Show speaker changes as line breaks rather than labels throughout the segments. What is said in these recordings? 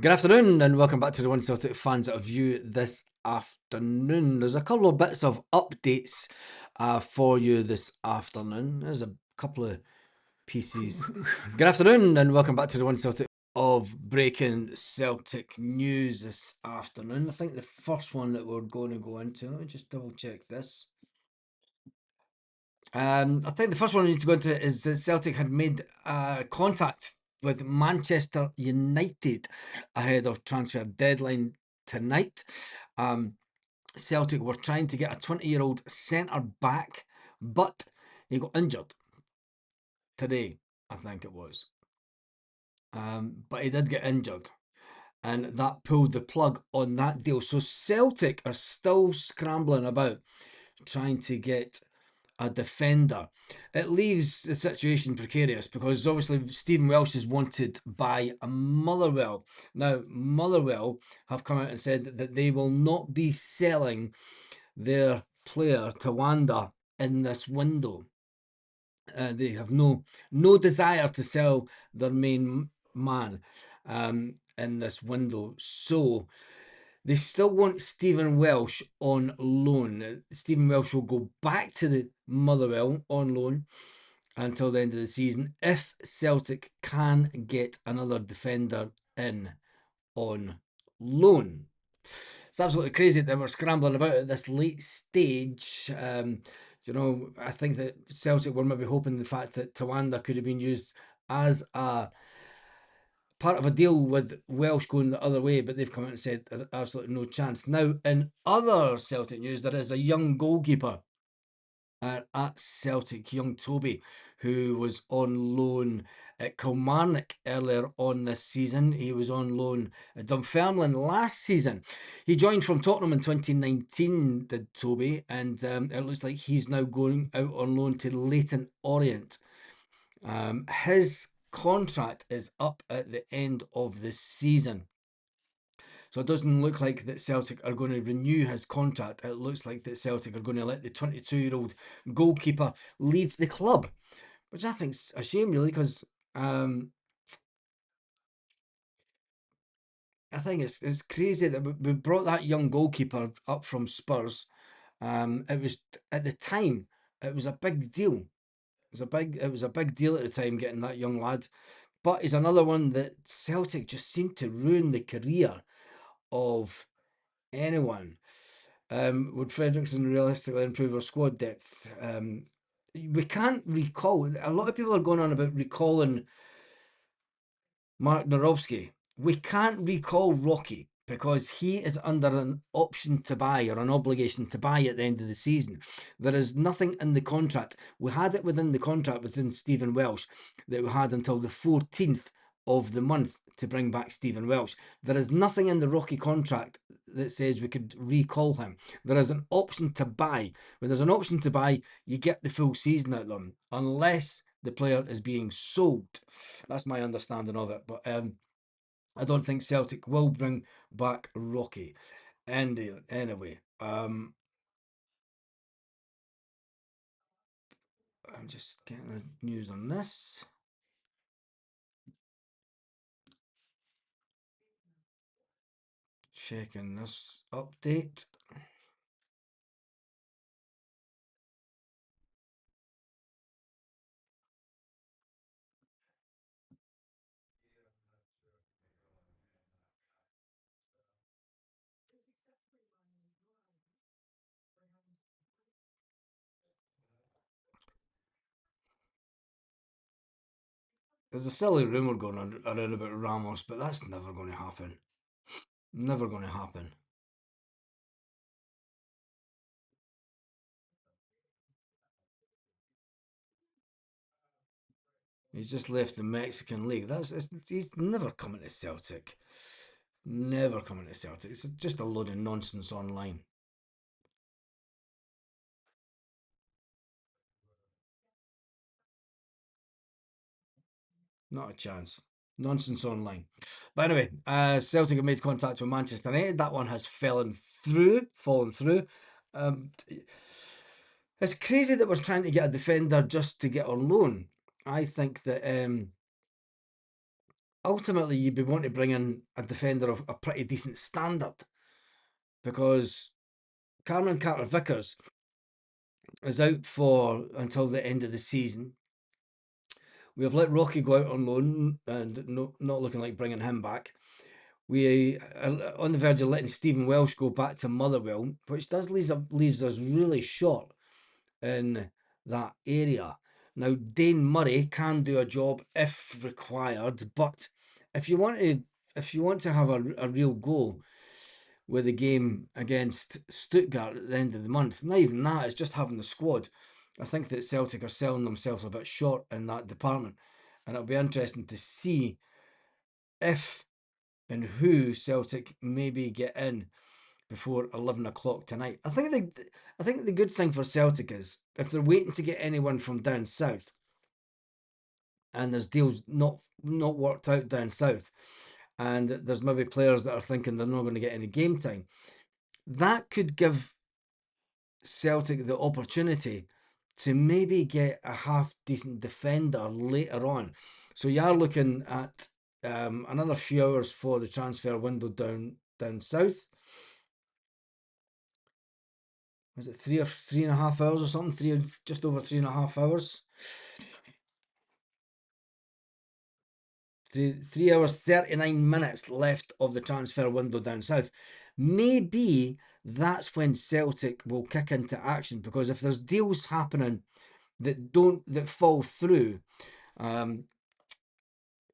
Good afternoon and welcome back to the One Celtic Fans View this afternoon. There's a couple of bits of updates for you this afternoon. There's a couple of pieces. Good afternoon and welcome back to the One Celtic of breaking Celtic news this afternoon. I think the first one that we're going to go into, let me just double check this. I think the first one we need to go into is that Celtic had made contact with Manchester United ahead of transfer deadline tonight. Celtic were trying to get a 20-year-old centre back, but he got injured today, I think it was. But he did get injured, and that pulled the plug on that deal. So Celtic are still scrambling about trying to get a defender. It leaves the situation precarious because obviously Stephen Welsh is wanted by Motherwell. Now, Motherwell have come out and said that they will not be selling their player Tawanda in this window. They have no desire to sell their main man in this window. So they still want Stephen Welsh on loan. Stephen Welsh will go back to the Motherwell on loan until the end of the season if Celtic can get another defender in on loan. It's absolutely crazy that we're scrambling about at this late stage. I think that Celtic were maybe hoping the fact that Tawanda could have been used as a part of a deal with Welsh going the other way, but they've come out and said absolutely no chance. Now, in other Celtic news, there is a young goalkeeper at Celtic, young Toby, who was on loan at Kilmarnock earlier on this season. He was on loan at Dunfermline last season. He joined from Tottenham in 2019, did Toby, and it looks like he's now going out on loan to Leyton Orient. His contract is up at the end of the season. So it doesn't look like that Celtic are going to renew his contract. It looks like that Celtic are going to let the 22-year-old goalkeeper leave the club, which I think's a shame, really, because I think it's crazy that we brought that young goalkeeper up from Spurs. It was at the time it was a big deal. It was a big deal at the time getting that young lad. But he's another one that Celtic just seemed to ruin the career of anyone. Would Fredrickson realistically improve our squad depth? We can't recall. A lot of people are going on about recalling Mark Narowski. We can't recall Rocky because he is under an option to buy or an obligation to buy at the end of the season. There is nothing in the contract. We had it within the contract within Stephen Welsh that we had until the 14th of the month to bring back Stephen Welsh. There is nothing in the Rocky contract that says we could recall him. There is an option to buy. When there's an option to buy, you get the full season out of them, unless the player is being sold. That's my understanding of it. But I don't think Celtic will bring back Rocky. Anyway, I'm just getting the news on this. Checking this update. There's a silly rumour going on around about Ramos, but that's never going to happen. Never going to happen. He's just left the Mexican league. He's never coming to Celtic. Never coming to Celtic. It's just a load of nonsense online. Not a chance. Nonsense online. But anyway, Celtic have made contact with Manchester United. That one has fallen through. Um, it's crazy that we're trying to get a defender just to get on loan. I think that ultimately you'd be wanting to bring in a defender of a pretty decent standard, because Cameron Carter-Vickers is out for until the end of the season. We have let Rocky go out on loan and not looking like bringing him back. We are on the verge of letting Stephen Welsh go back to Motherwell, which does leaves us really short in that area. Now, Dane Murray can do a job if required, but if you want to have a real goal with the game against Stuttgart at the end of the month, not even that, it's just having the squad. I think that Celtic are selling themselves a bit short in that department, and it'll be interesting to see if and who Celtic maybe get in before 11 o'clock tonight. I think the good thing for Celtic is if they're waiting to get anyone from down south, and there's deals not worked out down south, and there's maybe players that are thinking they're not going to get any game time, that could give Celtic the opportunity to maybe get a half decent defender later on. So you are looking at another few hours for the transfer window down south. Was it 3.5 hours or something? Just over 3.5 hours. 3 hours 39 minutes left of the transfer window down south. Maybe that's when Celtic will kick into action, because if there's deals happening that fall through,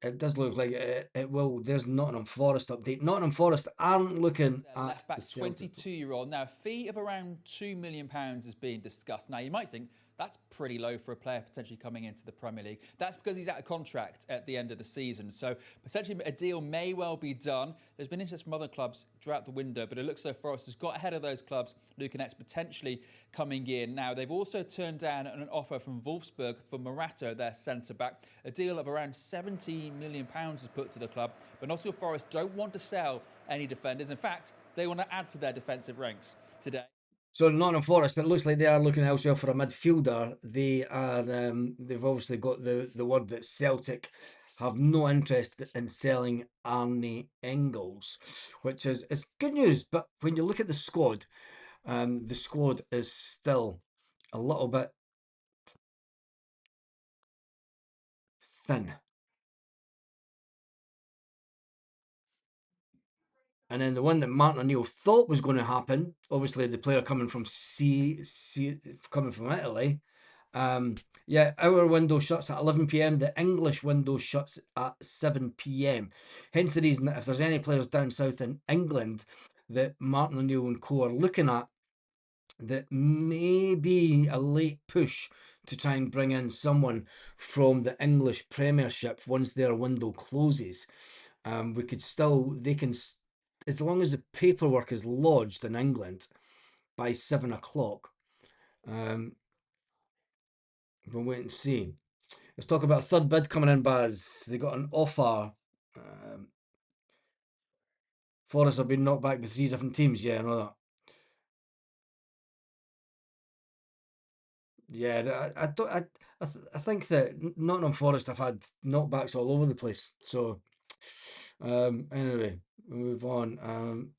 it does look like it will. There's Nottingham Forest update. Nottingham Forest aren't looking at
left back,
the Celtic.
22-year-old. Now, a fee of around £2 million is being discussed. Now, you might think that's pretty low for a player potentially coming into the Premier League. That's because he's out of contract at the end of the season. So potentially a deal may well be done. There's been interest from other clubs throughout the window, but it looks so Forest has got ahead of those clubs looking at potentially coming in. Now, they've also turned down an offer from Wolfsburg for Morato, their centre-back. A deal of around £17 million is put to the club, but Nottingham Forest don't want to sell any defenders. In fact, they want to add to their defensive ranks today.
So Nottingham Forest, it looks like they are looking elsewhere for a midfielder. They've obviously got the word that Celtic have no interest in selling Arne Engels, which is good news. But when you look at the squad is still a little bit thin. And then the one that Martin O'Neill thought was going to happen, obviously the player coming from coming from Italy. Our window shuts at 11 p.m. The English window shuts at 7 p.m. Hence the reason that if there's any players down south in England that Martin O'Neill and co are looking at, that may be a late push to try and bring in someone from the English Premiership once their window closes. They can, as long as the paperwork is lodged in England by 7 o'clock. We'll wait and see. Let's talk about a third bid coming in, Baz. They got an offer. Forest have been knocked back by 3 different teams. Yeah, I know that. Yeah, I think that Nottingham Forest have had knockbacks all over the place. So, anyway, we'll move on.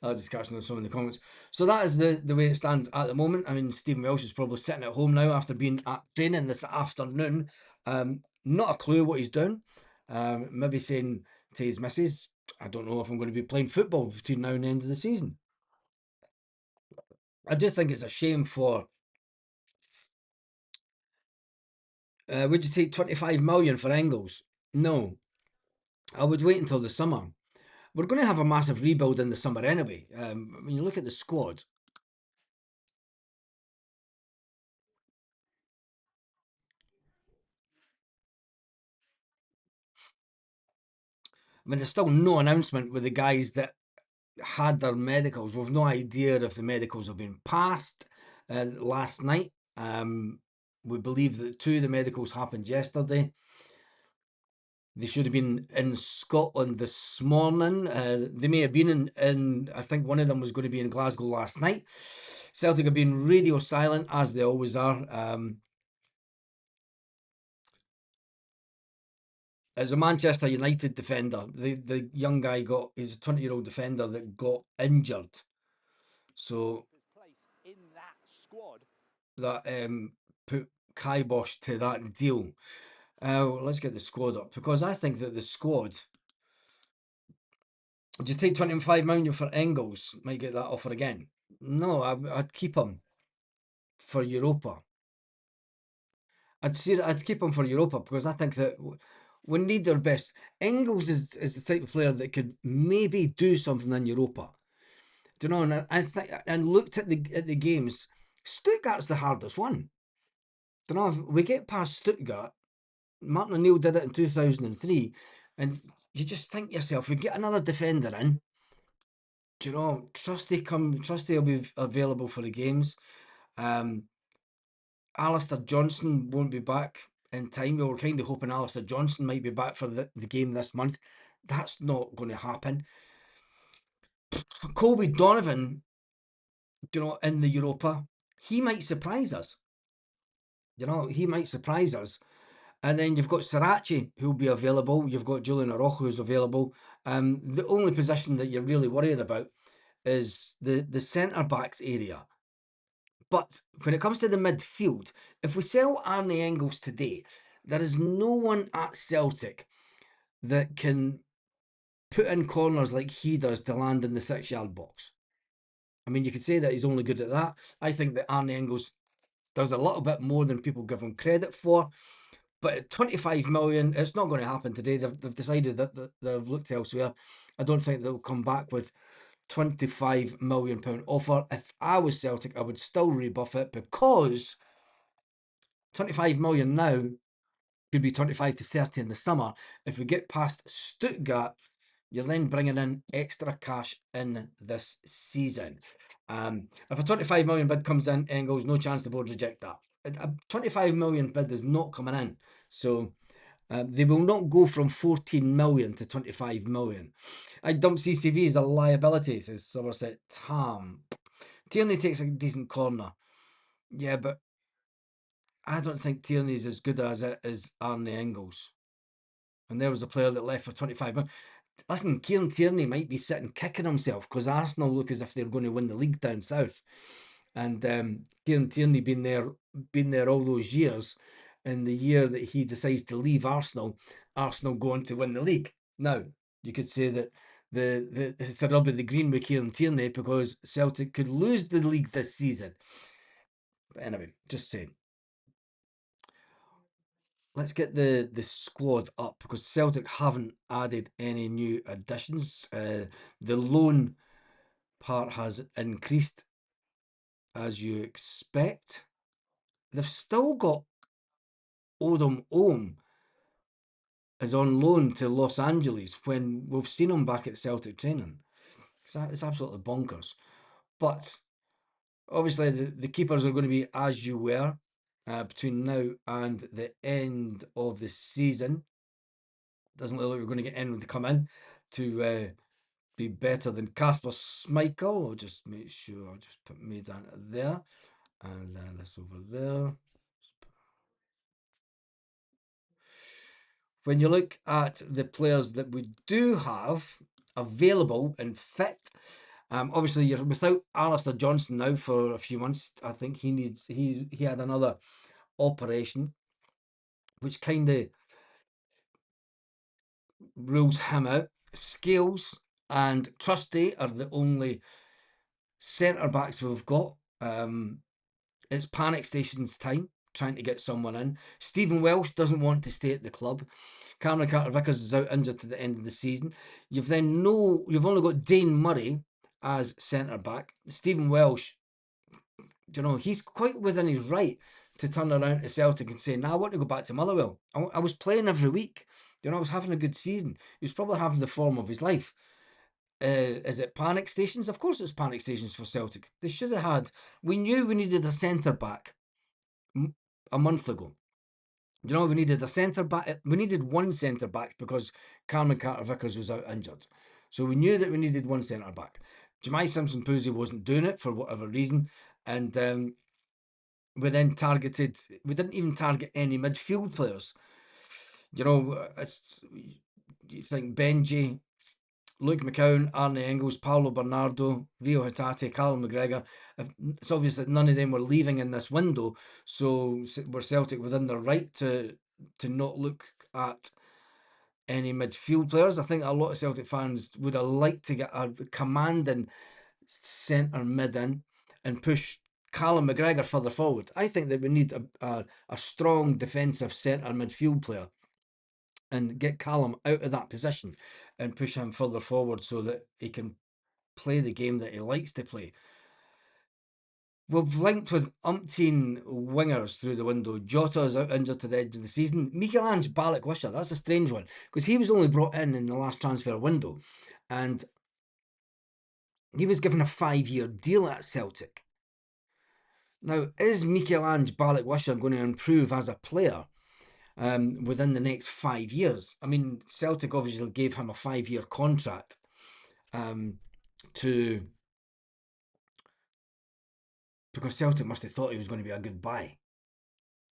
I'll just catch some in the comments. So that is the way it stands at the moment. I mean, Stephen Welsh is probably sitting at home now after being at training this afternoon. Not a clue what he's doing. Maybe saying to his missus, I don't know if I'm going to be playing football between now and the end of the season. I do think it's a shame for. Would you take 25 million for Engels? No, I would wait until the summer. We're going to have a massive rebuild in the summer anyway. When you look at the squad, I mean, there's still no announcement with the guys that had their medicals. We've no idea if the medicals have been passed last night. We believe that 2 of the medicals happened yesterday. They should have been in Scotland this morning. They may have been in, I think one of them was going to be in Glasgow last night. Celtic have been radio silent, as they always are. As a Manchester United defender, the young guy he's a 20-year-old defender that got injured. So that put kibosh to that deal. Let's get the squad up, because I think that the squad, would you take 25 million for Engels? Might get that offer again. No, I'd keep him for Europa. I'd keep him for Europa, because I think that we need their best. Engels is the type of player that could maybe do something in Europa. Do you know? And I think, and looked at the games, Stuttgart's the hardest one. Do you know? If we get past Stuttgart, Martin O'Neill did it in 2003, and you just think to yourself, we get another defender in. Do you know? Trusty will be available for the games. Alistair Johnson won't be back in time. We were kind of hoping Alistair Johnson might be back for the game this month. That's not going to happen. Colby Donovan, you know, in the Europa, he might surprise us. You know, he might surprise us. And then you've got Sriracha, who'll be available. You've got Julian Araujo, who's available. The only position that you're really worrying about is the centre backs area. But when it comes to the midfield, if we sell Arne Engels today, there is no one at Celtic that can put in corners like he does to land in the 6-yard box. I mean, you could say that he's only good at that. I think that Arne Engels does a little bit more than people give him credit for. But at 25 million, it's not going to happen today. They've decided that they've looked elsewhere. I don't think they'll come back with £25 million offer. If I was Celtic, I would still rebuff it, because 25 million now could be 25 to 30 in the summer. If we get past Stuttgart, you're then bringing in extra cash in this season. If a 25 million bid comes in, Engels, no chance the board reject that. A 25 million bid is not coming in. So they will not go from 14 million to 25 million. I dump CCV as a liability, says Somerset Tam. Tierney takes a decent corner. Yeah, but I don't think Tierney's as good as it is Arne Engels. And there was a player that left for 25 million. Listen, Kieran Tierney might be sitting kicking himself, because Arsenal look as if they're going to win the league down south. And Kieran Tierney been there all those years. And the year that he decides to leave Arsenal go on to win the league. Now, you could say that it's the rub of the green with Kieran Tierney, because Celtic could lose the league this season. But anyway, just saying. Let's get the squad up, because Celtic haven't added any new additions. The loan part has increased, as you expect. They've still got Odom Ohm is on loan to Los Angeles, when we've seen him back at Celtic training. It's absolutely bonkers. But obviously the keepers are going to be as you were between now and the end of the season. Doesn't look like we're going to get anyone to come in to be better than Kasper Schmeichel. I'll just make sure, I'll just put me down there, and then this over there. When you look at the players that we do have available and fit, obviously you're without Alistair Johnson now for a few months. I think he had another operation, which kind of rules him out. Scales and Trusty are the only centre backs we've got. It's panic stations time, trying to get someone in. Stephen Welsh doesn't want to stay at the club. Cameron Carter-Vickers is out injured to the end of the season. You've only got Dane Murray as centre back. Stephen Welsh, you know, he's quite within his right to turn around to Celtic and say, "Nah, I want to go back to Motherwell. I was playing every week. You know, I was having a good season." He was probably having the form of his life. Is it panic stations? Of course it's panic stations for Celtic. They should have had... We knew we needed a centre back a month ago. You know, we needed a centre back. We needed one centre back because Cameron Carter-Vickers was out injured. So we knew that we needed one centre back. Jemai Simpson-Pusey wasn't doing it for whatever reason, and we then targeted. We didn't even target any midfield players. You know, it's you think Benji, Luke McCown, Arne Engels, Paulo Bernardo, Rio Hatate, Callum McGregor. It's obvious that none of them were leaving in this window, so were Celtic within their right to not look at any midfield players. I think a lot of Celtic fans would have liked to get a commanding centre mid in and push Callum McGregor further forward. I think that we need a strong defensive centre midfield player and get Callum out of that position and push him further forward so that he can play the game that he likes to play. We've linked with umpteen wingers through the window. Jota is out injured to the edge of the season. Michelangelo Balikwisha, that's a strange one because he was only brought in the last transfer window and he was given a 5-year deal at Celtic. Now, is Michelangelo Balikwisha going to improve as a player within the next 5 years? I mean, Celtic obviously gave him a 5-year contract because Celtic must have thought he was going to be a good buy.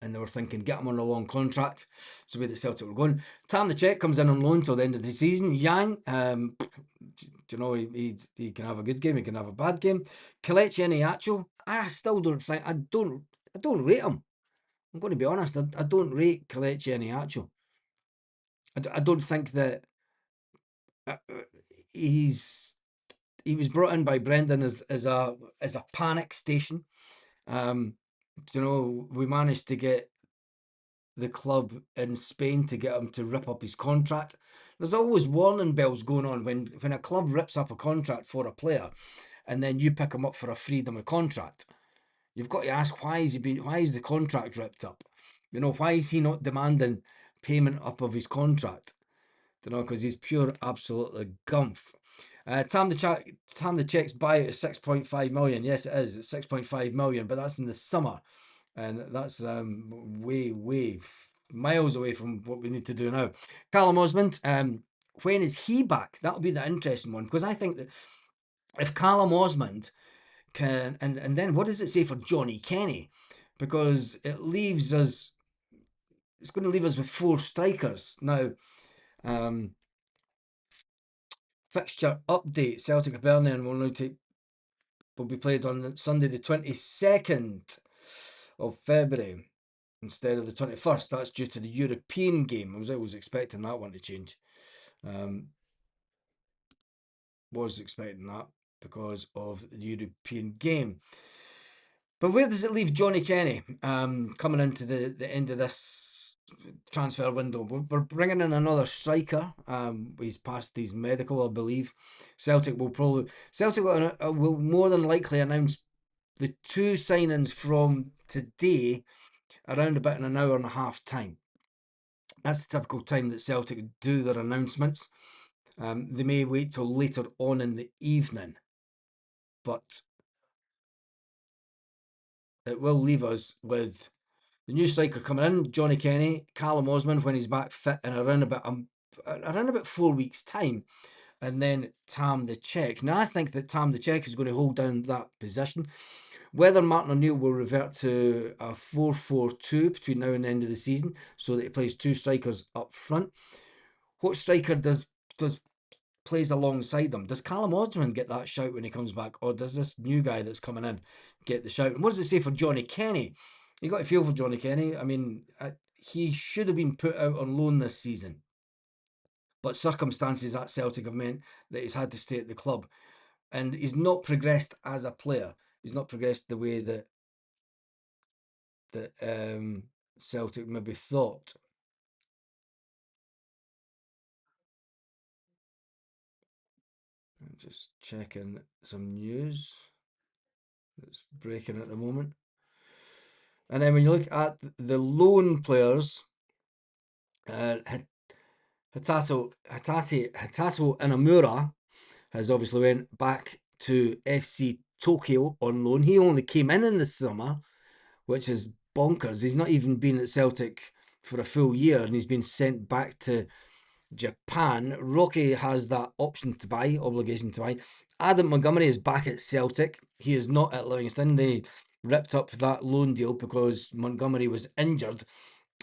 And they were thinking, get him on a long contract. It's the way that Celtic were going. Tam the Czech comes in on loan till the end of the season. Yang, you know, he can have a good game, he can have a bad game. Kelechi Iheanacho, I still don't think, I don't rate him. I'm going to be honest, I don't rate Kelechi Iheanacho. I don't think that he was brought in by Brendan as a panic station. You know, we managed to get the club in Spain to get him to rip up his contract. There's always warning bells going on when a club rips up a contract for a player and then you pick him up for a freedom of contract. You've got to ask, why is the contract ripped up? You know, why is he not demanding payment up of his contract? You know, because he's pure absolutely gumph. Tam the Czech's buyout is 6.5 million. Yes, it is. It's 6.5 million, but that's in the summer. And that's way miles away from what we need to do now. Callum Osmond, when is he back? That'll be the interesting one, because I think that if Callum Osmond can, and then what does it say for Johnny Kenny? Because it leaves us, it's going to leave us with 4 strikers. Now, fixture update, Celtic Hibernian will be played on Sunday the 22nd of February instead of the 21st. That's due to the European game. I was expecting that one to change. Was expecting that because of the European game. But where does it leave Johnny Kenny coming into the end of this transfer window? We're bringing in another striker. He's passed his medical, I believe. Celtic will more than likely announce the 2 signings from today around about in an hour and a half time. That's the typical time that Celtic do their announcements. They may wait till later on in the evening, but it will leave us with the new striker coming in, Johnny Kenny, Callum Osmond when he's back fit in around about 4 weeks' time, and then Tam the Czech. Now I think that Tam the Czech is going to hold down that position. Whether Martin O'Neill will revert to a 4-4-2 between now and the end of the season, so that he plays 2 strikers up front. What striker does plays alongside them? Does Callum Osmond get that shout when he comes back, or does this new guy that's coming in get the shout? And what does it say for Johnny Kenny? You got to feel for Johnny Kenny. I mean, he should have been put out on loan this season, but circumstances at Celtic have meant that he's had to stay at the club, and he's not progressed as a player. He's not progressed the way that Celtic maybe thought. I'm just checking some news that's breaking at the moment. And then when you look at the loan players, Hatato Inamura has obviously went back to FC Tokyo on loan. He only came in the summer, which is bonkers. He's not even been at Celtic for a full year and he's been sent back to Japan. Rocky has that obligation to buy. Adam Montgomery is back at Celtic. He is not at Livingston. They ripped up that loan deal because Montgomery was injured.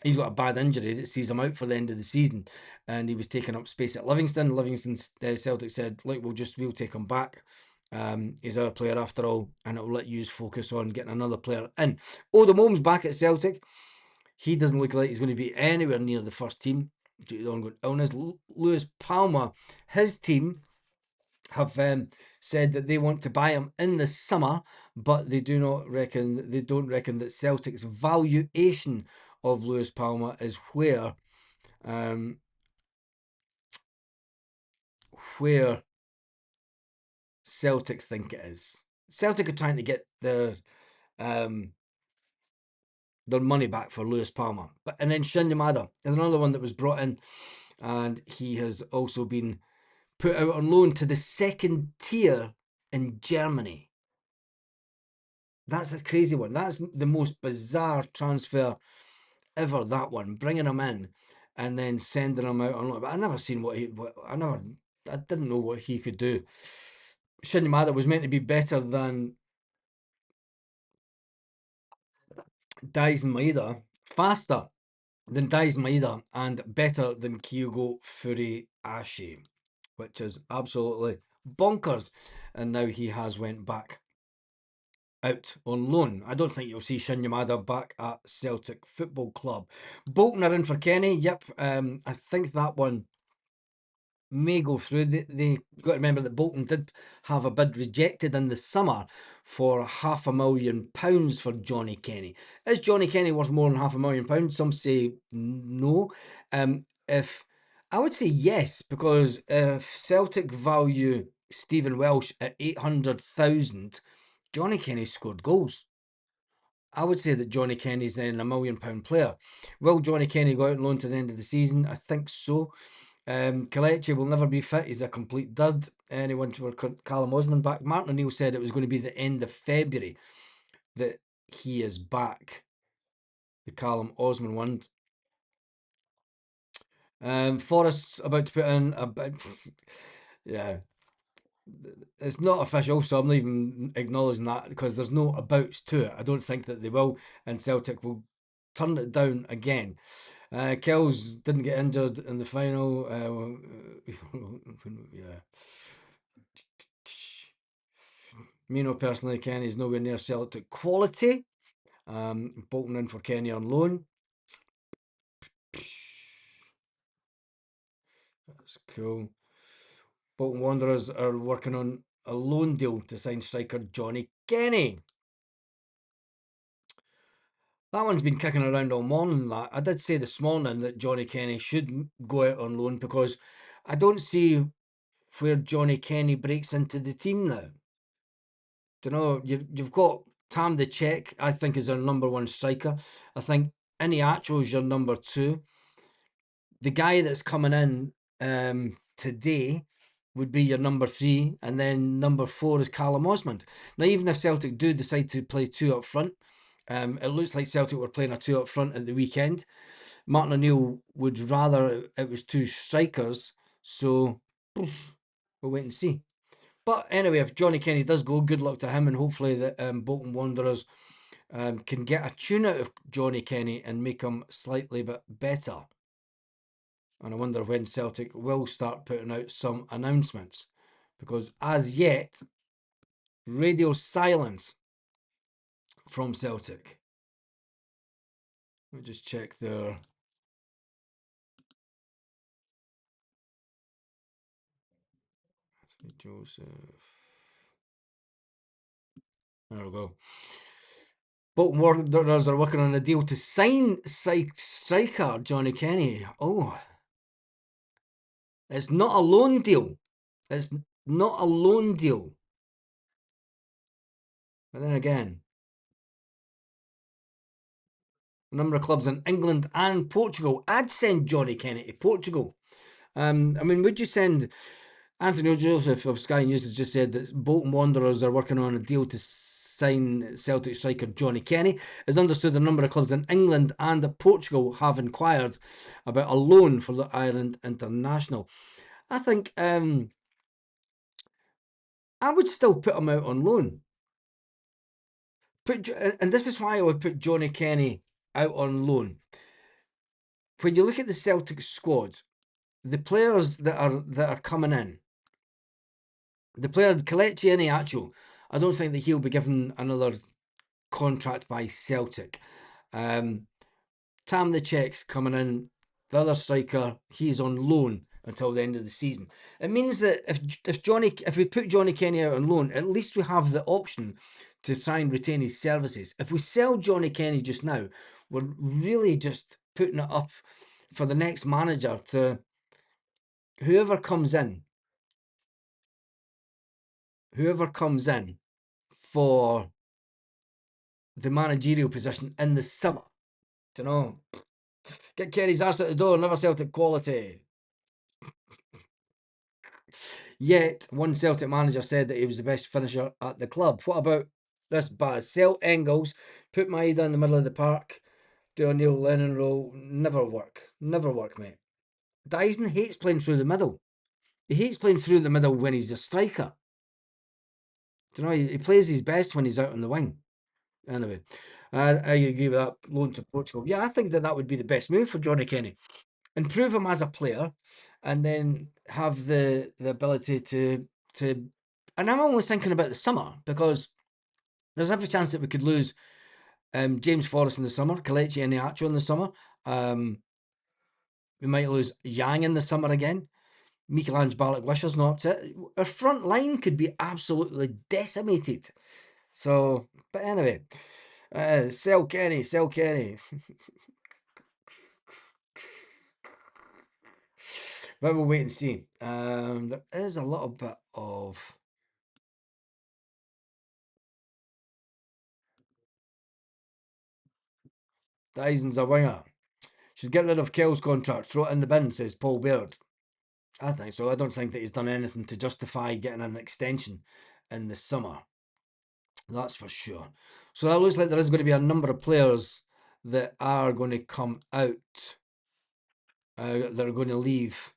He's got a bad injury that sees him out for the end of the season, and he was taking up space at Livingston. Celtic said, "Look, we'll take him back. He's our player after all, and it'll let you focus on getting another player in." Oda Mome's back at Celtic. He doesn't look like he's going to be anywhere near the first team due to the ongoing illness. Lewis Palmer, his team have said that they want to buy him in the summer, but they don't reckon that Celtic's valuation of Lewis Palmer is where Celtic think it is. Celtic are trying to get their money back for Lewis Palmer. And then Shin Yamada is another one that was brought in, and he has also been put out on loan to the second tier in Germany. That's a crazy one. That's the most bizarre transfer ever, that one. Bringing him in and then sending him out on loan. But I never seen I didn't know what he could do. Shin Yamada was meant to be better than Daisen Maeda, faster than Daisen Maeda, and better than Kyogo Furuhashi, which is absolutely bonkers. And now he has went back out on loan. I don't think you'll see Shin Yamada back at Celtic Football Club. Bolton are in for Kenny. Yep, I think that one may go through. They got to remember that Bolton did have a bid rejected in the summer for £500,000 for Johnny Kenny. Is Johnny Kenny worth more than £500,000? Some say no. If I would say yes, because if Celtic value Stephen Welsh at 800,000, Johnny Kenny scored goals. I would say that Johnny Kenny's then £1 million player. Will Johnny Kenny go out on loan to the end of the season? I think so. Kelechi will never be fit. He's a complete dud. Anyone for Callum Osman back? Martin O'Neill said it was going to be the end of February that he is back. The Callum Osman one. Forrest's about to put in a bit. Yeah. It's not official, so I'm not even acknowledging that because there's no abouts to it. I don't think that they will, and Celtic will turn it down again. Kells didn't get injured in the final. Yeah. Me personally, Kenny's nowhere near Celtic quality. Bolton in for Kenny on loan. That's cool. Bolton Wanderers are working on a loan deal to sign striker Johnny Kenny. That one's been kicking around all morning. I did say this morning that Johnny Kenny should go out on loan because I don't see where Johnny Kenny breaks into the team now. Do you know, you've got Tam the Czech, I think, is our number one striker. I think Iniacho is your number two. The guy that's coming in today would be your number three, and then number four is Callum Osmond. Now, even if Celtic do decide to play two up front, it looks like Celtic were playing a two up front at the weekend. Martin O'Neill would rather it was two strikers, so we'll wait and see. But anyway, if Johnny Kenny does go, good luck to him, and hopefully the Bolton Wanderers can get a tune out of Johnny Kenny and make him slightly bit better. And I wonder when Celtic will start putting out some announcements, because as yet, radio silence from Celtic. Let me just check their Joseph. There we go. Bolton Wanderers are working on a deal to sign striker Johnny Kenny. Oh, it's not a loan deal. It's not a loan deal. But then again, a number of clubs in England and Portugal. I'd send Johnny Kenny to Portugal. I mean, would you send... Anthony Joseph of Sky News has just said that Bolton Wanderers are working on a deal to sign Celtic striker Johnny Kenny. It's understood a number of clubs in England and Portugal have inquired about a loan for the Ireland international. I think I would still put him out on loan. And this is why I would put Johnny Kenny out on loan. When you look at the Celtic squad, the players that are coming in, the player Kelechi Iheanacho, I don't think that he'll be given another contract by Celtic. Tam the Czech's coming in, the other striker, he's on loan until the end of the season. It means that if we put Johnny Kenny out on loan, at least we have the option to try and retain his services. If we sell Johnny Kenny just now, we're really just putting it up for the next manager to whoever comes in for the managerial position in the summer. Do you know? Get Kerry's arse out the door, never Celtic quality. Yet, one Celtic manager said that he was the best finisher at the club. What about this Baz? Sell Engels, put Maeda in the middle of the park, do a Neil Lennon role. Never work. Never work, mate. Dyson hates playing through the middle. He hates playing through the middle when he's a striker. Do you know, he plays his best when he's out on the wing. Anyway, I agree with that. Loan to Portugal. Yeah, I think that would be the best move for Johnny Kenny. Improve him as a player, and then have the ability to. And I'm only thinking about the summer because there's every chance that we could lose James Forrest in the summer, Kelechi Iheanacho in the summer. We might lose Yang in the summer again. Michelangelo Balak-Wisher's not up to it. Our front line could be absolutely decimated. So, but anyway, sell Kenny. But we'll wait and see. There is a little bit of Dyson's a winger. Should get rid of Kell's contract, throw it in the bin, says Paul Baird. I think so. I don't think that he's done anything to justify getting an extension in the summer. That's for sure. So that looks like there is going to be a number of players that are going to come out, that are going to leave.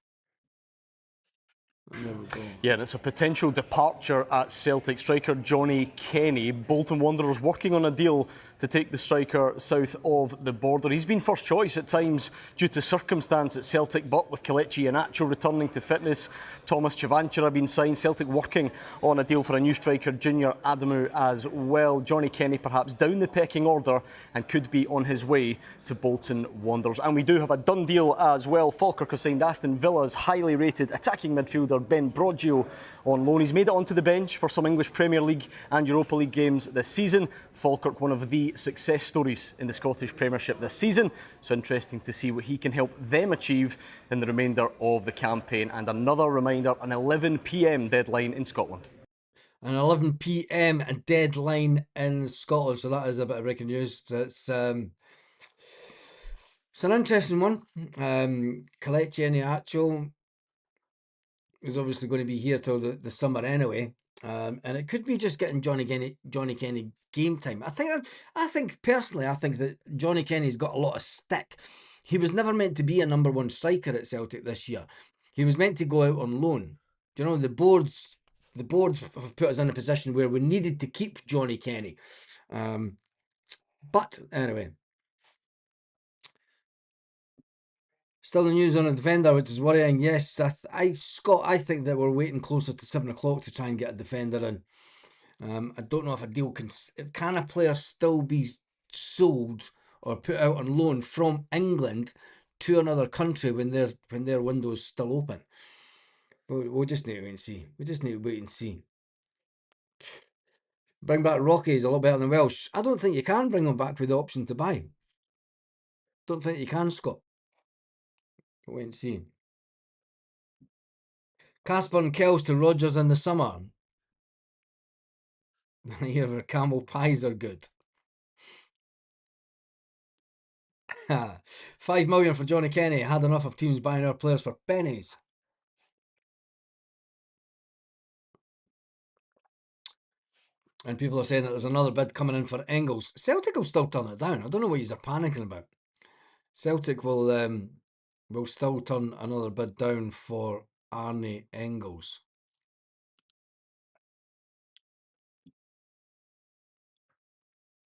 And there we go.
Yeah, and it's a potential departure at Celtic. Striker Johnny Kenny. Bolton Wanderers working on a deal to take the striker south of the border. He's been first choice at times due to circumstance at Celtic, but with Kelechi Iheanacho returning to fitness, Thomas Chavanchara been signed. Celtic working on a deal for a new striker, Junior Adamu, as well. Johnny Kenny perhaps down the pecking order and could be on his way to Bolton Wanderers. And we do have a done deal as well. Falkirk have signed Aston Villa's highly rated attacking midfielder Ben Broggio on loan. He's made it onto the bench for some English Premier League and Europa League games this season. Falkirk, one of the success stories in the Scottish Premiership this season. So interesting to see what he can help them achieve in the remainder of the campaign. And another reminder, an 11 p.m. deadline in Scotland.
An 11 p.m. deadline in Scotland. So that is a bit of breaking news. It's an interesting one. Kelechi Iheanacho is obviously going to be here till the summer anyway, and it could be just getting Johnny Kenny game time. I think personally, I think that Johnny Kenny's got a lot of stick. He was never meant to be a number one striker at Celtic this year. He was meant to go out on loan. Do you know, the boards have put us in a position where we needed to keep Johnny Kenny. But anyway. Still the news on a defender, which is worrying. Yes, Scott, I think that we're waiting closer to 7 o'clock to try and get a defender in. I don't know if a deal can a player still be sold or put out on loan from England to another country when their window is still open. But we'll just need to wait and see. We just need to wait and see. Bring back Rocky is a lot better than Welsh. I don't think you can bring him back with the option to buy. Don't think you can, Scott. We'll wait and see. Casper and Kells to Rogers in the summer. Your camel pies are good. 5 million for Johnny Kenny. Had enough of teams buying our players for pennies. And people are saying that there's another bid coming in for Engels. Celtic will still turn it down. I don't know what you're panicking about. Celtic will still turn another bid down for Arne Engels.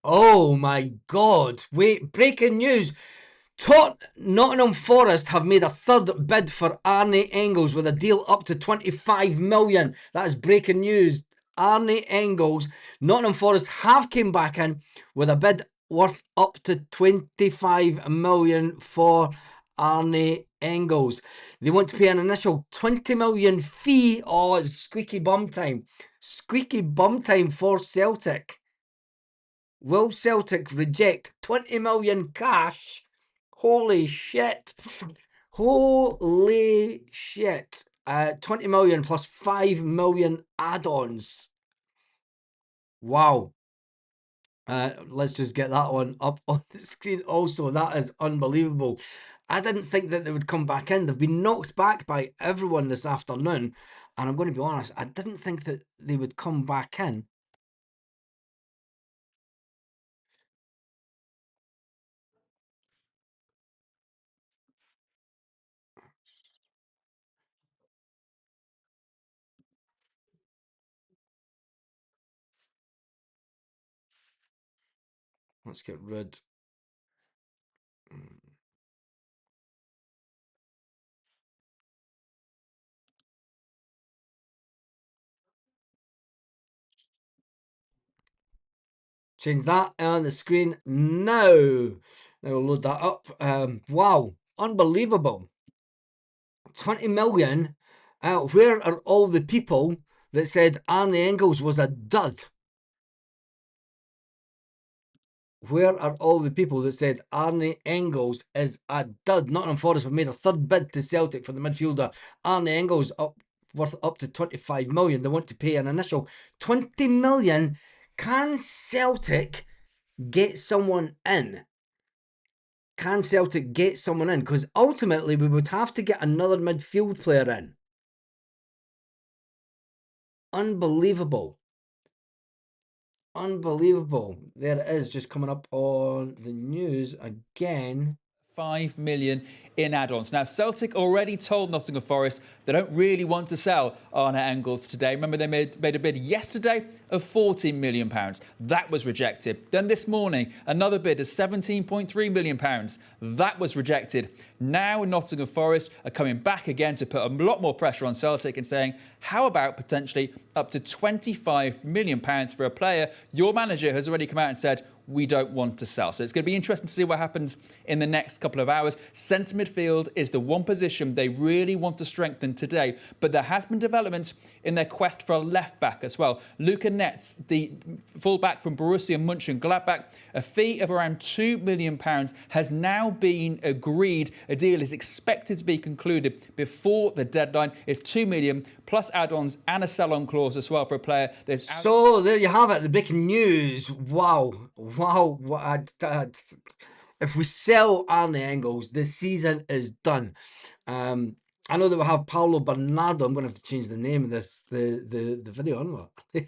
Oh my God. Wait, breaking news. Nottingham Forest have made a third bid for Arne Engels with a deal up to 25 million. That is breaking news. Arne Engels, Nottingham Forest have came back in with a bid worth up to 25 million for Arne Engels. They want to pay an initial 20 million fee. Oh, it's squeaky bum time. Squeaky bum time for Celtic. Will Celtic reject 20 million cash? Holy shit. Holy shit. 20 million plus 5 million add-ons. Wow. Let's just get that one up on the screen also. That is unbelievable. I didn't think that they would come back in. They've been knocked back by everyone this afternoon. And I'm going to be honest, I didn't think that they would come back in. Let's get rid. Change that on the screen now. Now we'll load that up. Wow, unbelievable. 20 million. Where are all the people that said Arne Engels was a dud? Where are all the people that said Arne Engels is a dud? Nottingham Forest have made a third bid to Celtic for the midfielder. Arne Engels worth up to 25 million. They want to pay an initial 20 million. Can Celtic get someone in? Can Celtic get someone in? Because ultimately we would have to get another midfield player in. Unbelievable. Unbelievable. There it is, just coming up on the news again.
5 million in add-ons. Now, Celtic already told Nottingham Forest they don't really want to sell Arne Engels today. Remember, they made a bid yesterday of £14 million. That was rejected. Then this morning, another bid of £17.3 million. That was rejected. Now, Nottingham Forest are coming back again to put a lot more pressure on Celtic and saying, how about potentially up to £25 million for a player? Your manager has already come out and said, we don't want to sell. So it's going to be interesting to see what happens in the next couple of hours. Centre midfield is the one position they really want to strengthen today, but there has been developments in their quest for a left back as well. Luca Netz, the fullback from Borussia Mönchengladbach, a fee of around £2 million has now been agreed. A deal is expected to be concluded before the deadline. It's £2 million plus add-ons and a sell-on clause as well for a player.
So there you have it, the breaking news. Wow. If we sell Arne Engels, this season is done. I know that we have Paulo Bernardo. I'm going to have to change the name of this, the video, aren't we?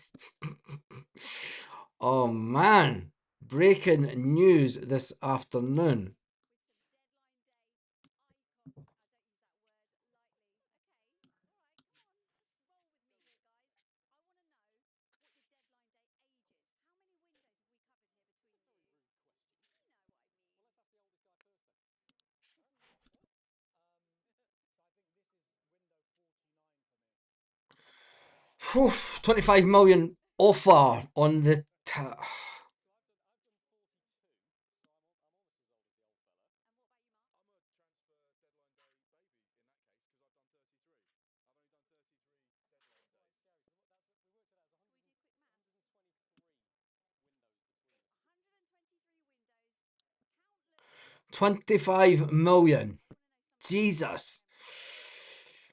Oh man, breaking news this afternoon. Whew, 25 million offer on the... £25 million. Jesus.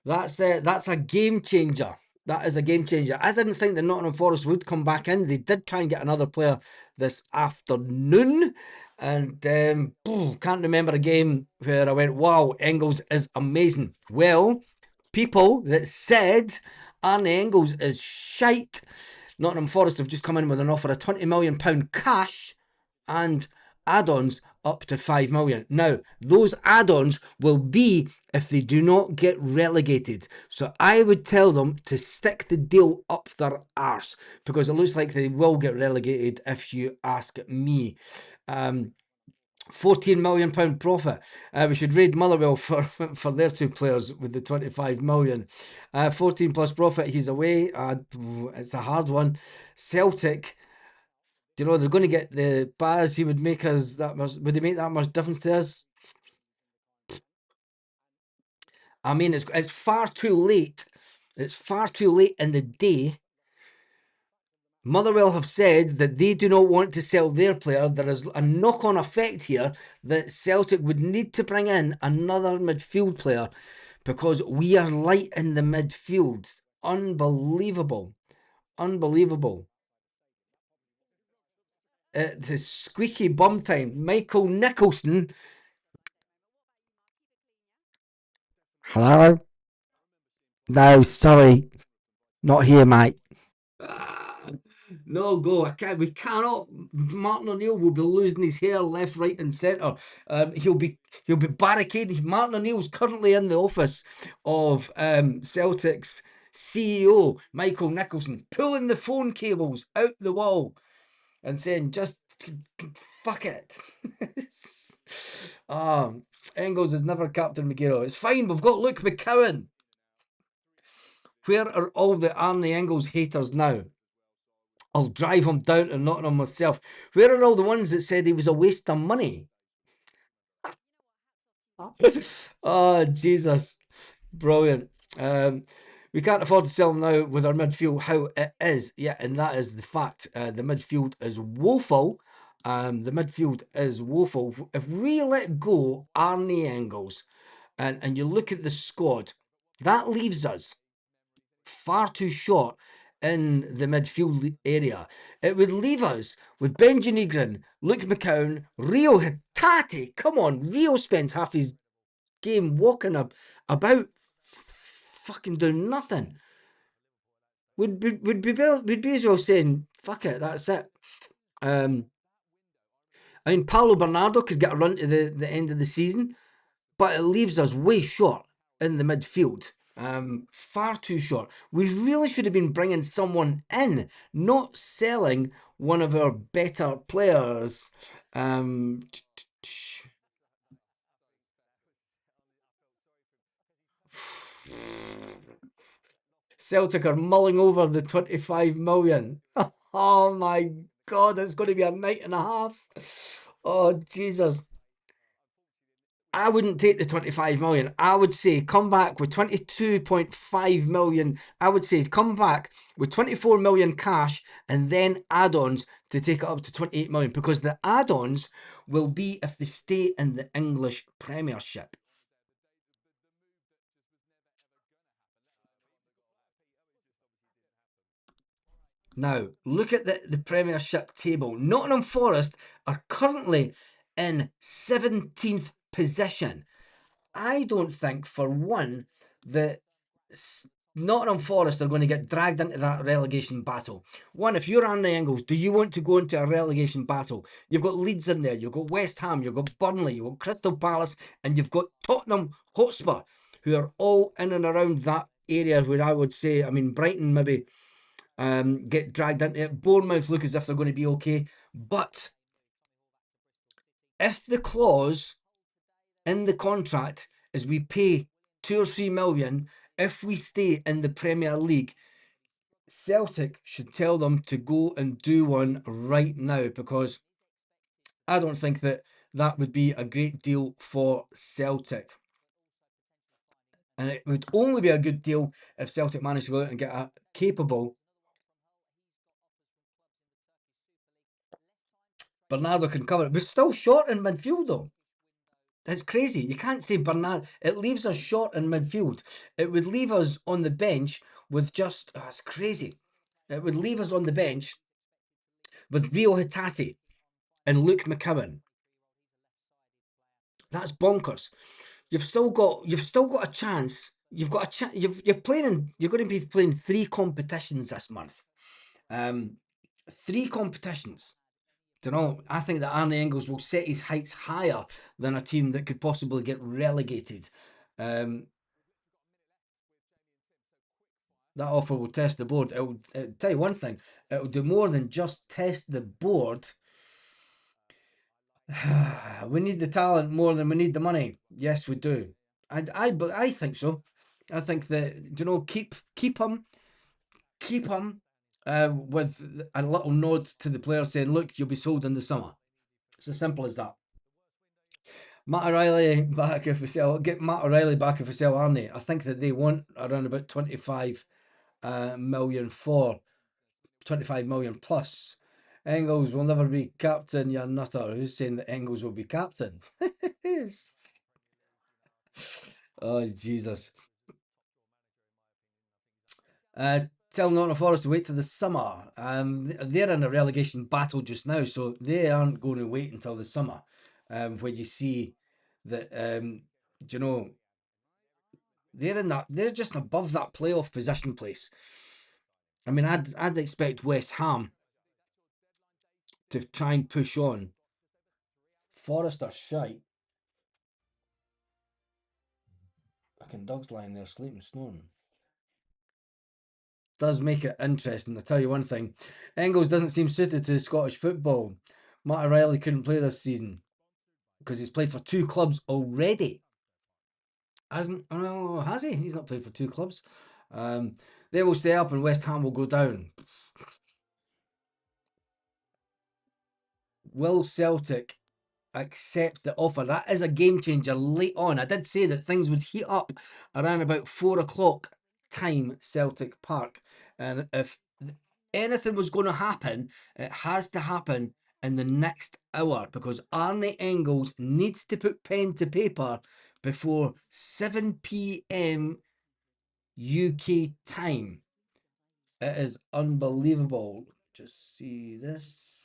That's a game changer. That is a game changer. I didn't think that Nottingham Forest would come back in. They did try and get another player this afternoon. And can't remember a game where I went, wow, Engels is amazing. Well, people that said Arne Engels is shite, Nottingham Forest have just come in with an offer of £20 million cash and add-ons up to 5 million. Now, those add-ons will be if they do not get relegated. So I would tell them to stick the deal up their arse, because it looks like they will get relegated if you ask me. £14 million profit. We should raid Motherwell for their two players with the 25 million. 14 plus profit, he's away. It's a hard one. Celtic, do you know they're going to get the Baz? He would make us that much. Would he make that much difference to us? I mean, it's far too late. It's far too late in the day. Motherwell have said that they do not want to sell their player. There is a knock-on effect here that Celtic would need to bring in another midfield player because we are light in the midfield. Unbelievable. Unbelievable. It is squeaky bum time. Michael Nicholson. Hello? No, sorry. Not here, mate. No go. We cannot. Martin O'Neill will be losing his hair left, right, and centre. He'll be barricaded. Martin O'Neill's currently in the office of Celtic's CEO, Michael Nicholson, pulling the phone cables out the wall and saying, "Just fuck it." Engels is never Captain McGarrow. It's fine. We've got Luke McCowan. Where are all the Arne Engels haters now? I'll drive him down to Nottingham myself. Where are all the ones that said he was a waste of money? Oh, Jesus. Brilliant. We can't afford to sell him now with our midfield how it is. Yeah, and that is the fact. The midfield is woeful. The midfield is woeful. If we let go Arne Engels and you look at the squad, that leaves us far too short in the midfield area. It would leave us with Benji Negrin, Luke McCown, Rio Hatate. Come on, Rio spends half his game walking about fucking doing nothing. We'd be as well saying, fuck it, that's it. I mean, Paulo Bernardo could get a run to the end of the season, but it leaves us way short in the midfield. Far too short. We really should have been bringing someone in, not selling one of our better players. Celtic are mulling over the 25 million. Oh my God, it's going to be a night and a half. Oh, Jesus. I wouldn't take the 25 million. I would say come back with 22.5 million. I would say come back with 24 million cash and then add-ons to take it up to 28 million, because the add-ons will be if they stay in the English Premiership. Now, look at the Premiership table. Nottingham Forest are currently in 17th position. I don't think, for one, that Nottingham Forest are going to get dragged into that relegation battle. One, if you're Arne Engels, do you want to go into a relegation battle? You've got Leeds in there, you've got West Ham, you've got Burnley, you've got Crystal Palace, and you've got Tottenham Hotspur, who are all in and around that area where I would say, I mean, Brighton maybe get dragged into it. Bournemouth look as if they're going to be okay. But if the clause in the contract is we pay 2 or 3 million if we stay in the Premier League, Celtic should tell them to go and do one right now, because I don't think that would be a great deal for Celtic. And it would only be a good deal if Celtic managed to go out and get a capable Bernardo can cover it. We're still short in midfield though. It's crazy. You can't say Bernard. It leaves us short in midfield. It would leave us on the bench with just... Oh, it's crazy. It would leave us on the bench with Rio Hatate and Luke McCowan. That's bonkers. You've still got a chance. You're going to be playing 3 competitions this month. 3 competitions. Don't know. I think that Arne Engels will set his heights higher than a team that could possibly get relegated. That offer will test the board. It'll tell you one thing. It'll do more than just test the board. We need the talent more than we need the money. Yes, we do. I think so. I think that, you know, keep him with a little nod to the player saying, "Look, you'll be sold in the summer." It's as simple as that. Matt O'Reilly back if we sell. Get Matt O'Reilly back if we sell Arnie. I think that they want around about 25 million for 25 million plus. Engels will never be captain, you nutter. Who's saying that Engels will be captain? Oh, Jesus. Tell Nottingham Forest to wait till the summer. They're in a relegation battle just now, so they aren't going to wait until the summer. When you see that, you know, they're just above that playoff position place. I mean, I'd expect West Ham to try and push on. Forest are shite. I can Doug's lying there sleeping, snoring. Does make it interesting. I'll tell you one thing. Engels doesn't seem suited to Scottish football. Matt O'Reilly couldn't play this season because he's played for 2 clubs already. Has he? He's not played for 2 clubs. They will stay up and West Ham will go down. Will Celtic accept the offer? That is a game changer late on. I did say that things would heat up around about 4 o'clock time, Celtic Park. And if anything was going to happen, it has to happen in the next hour because Arne Engels needs to put pen to paper before 7 p.m. UK time. It is unbelievable. Just see this.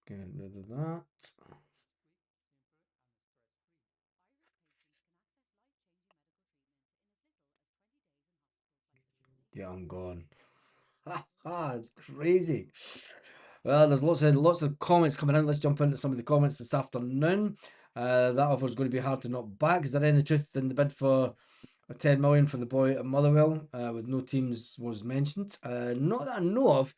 Get rid of that. Yeah, I'm gone. It's crazy. Well, there's lots of comments coming in. Let's jump into some of the comments this afternoon. That offer is going to be hard to knock back. Is there any truth in the bid for 10 million for the boy at Motherwell? With no teams was mentioned. Not that I know of.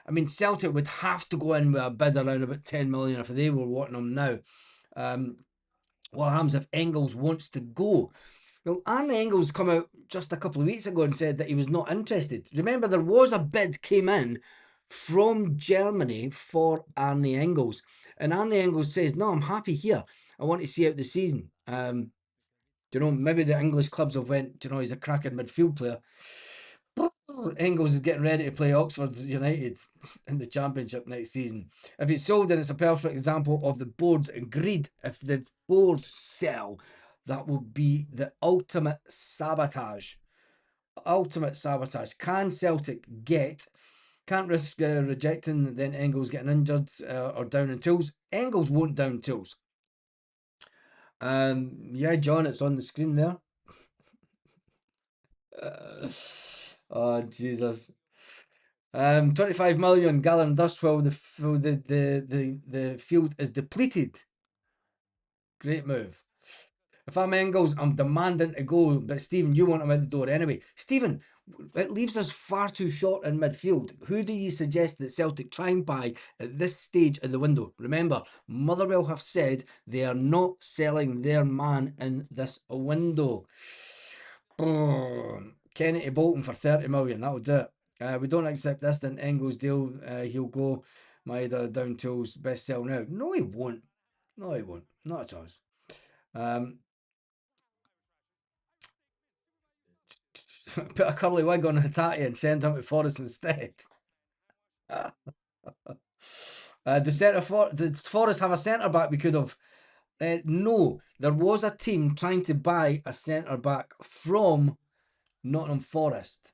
I mean, Celtic would have to go in with a bid around about 10 million if they were wanting him now. What happens if Engels wants to go? Well, Arne Engels come out just a couple of weeks ago and said that he was not interested. Remember, there was a bid came in from Germany for Arne Engels. And Arne Engels says, no, I'm happy here. I want to see out the season. You know, maybe the English clubs have went, you know, he's a cracking midfield player. Engels is getting ready to play Oxford United in the Championship next season. If he's sold, then it's a perfect example of the board's greed. If the board sell, that will be the ultimate sabotage. Ultimate sabotage. Can Celtic get? Can't risk rejecting then Engels getting injured or down in tools. Engels won't down tools. Yeah, John, it's on the screen there. Oh Jesus. 25 million gallon dust while the field is depleted. Great move. If I'm Engels, I'm demanding to go, but Stephen, you want him out the door anyway. Stephen, it leaves us far too short in midfield. Who do you suggest that Celtic try and buy at this stage of the window? Remember, Motherwell have said they are not selling their man in this window. Kenny to Bolton for 30 million, that'll do it. We don't accept this, then Engels deal, he'll go. Maeda down tools, best sell now. No, he won't. No, he won't. Not a chance. Put a curly wig on Hatate and send him to Forest instead. Did Forest have a centre back we could have? No, there was a team trying to buy a centre back from Nottingham Forest.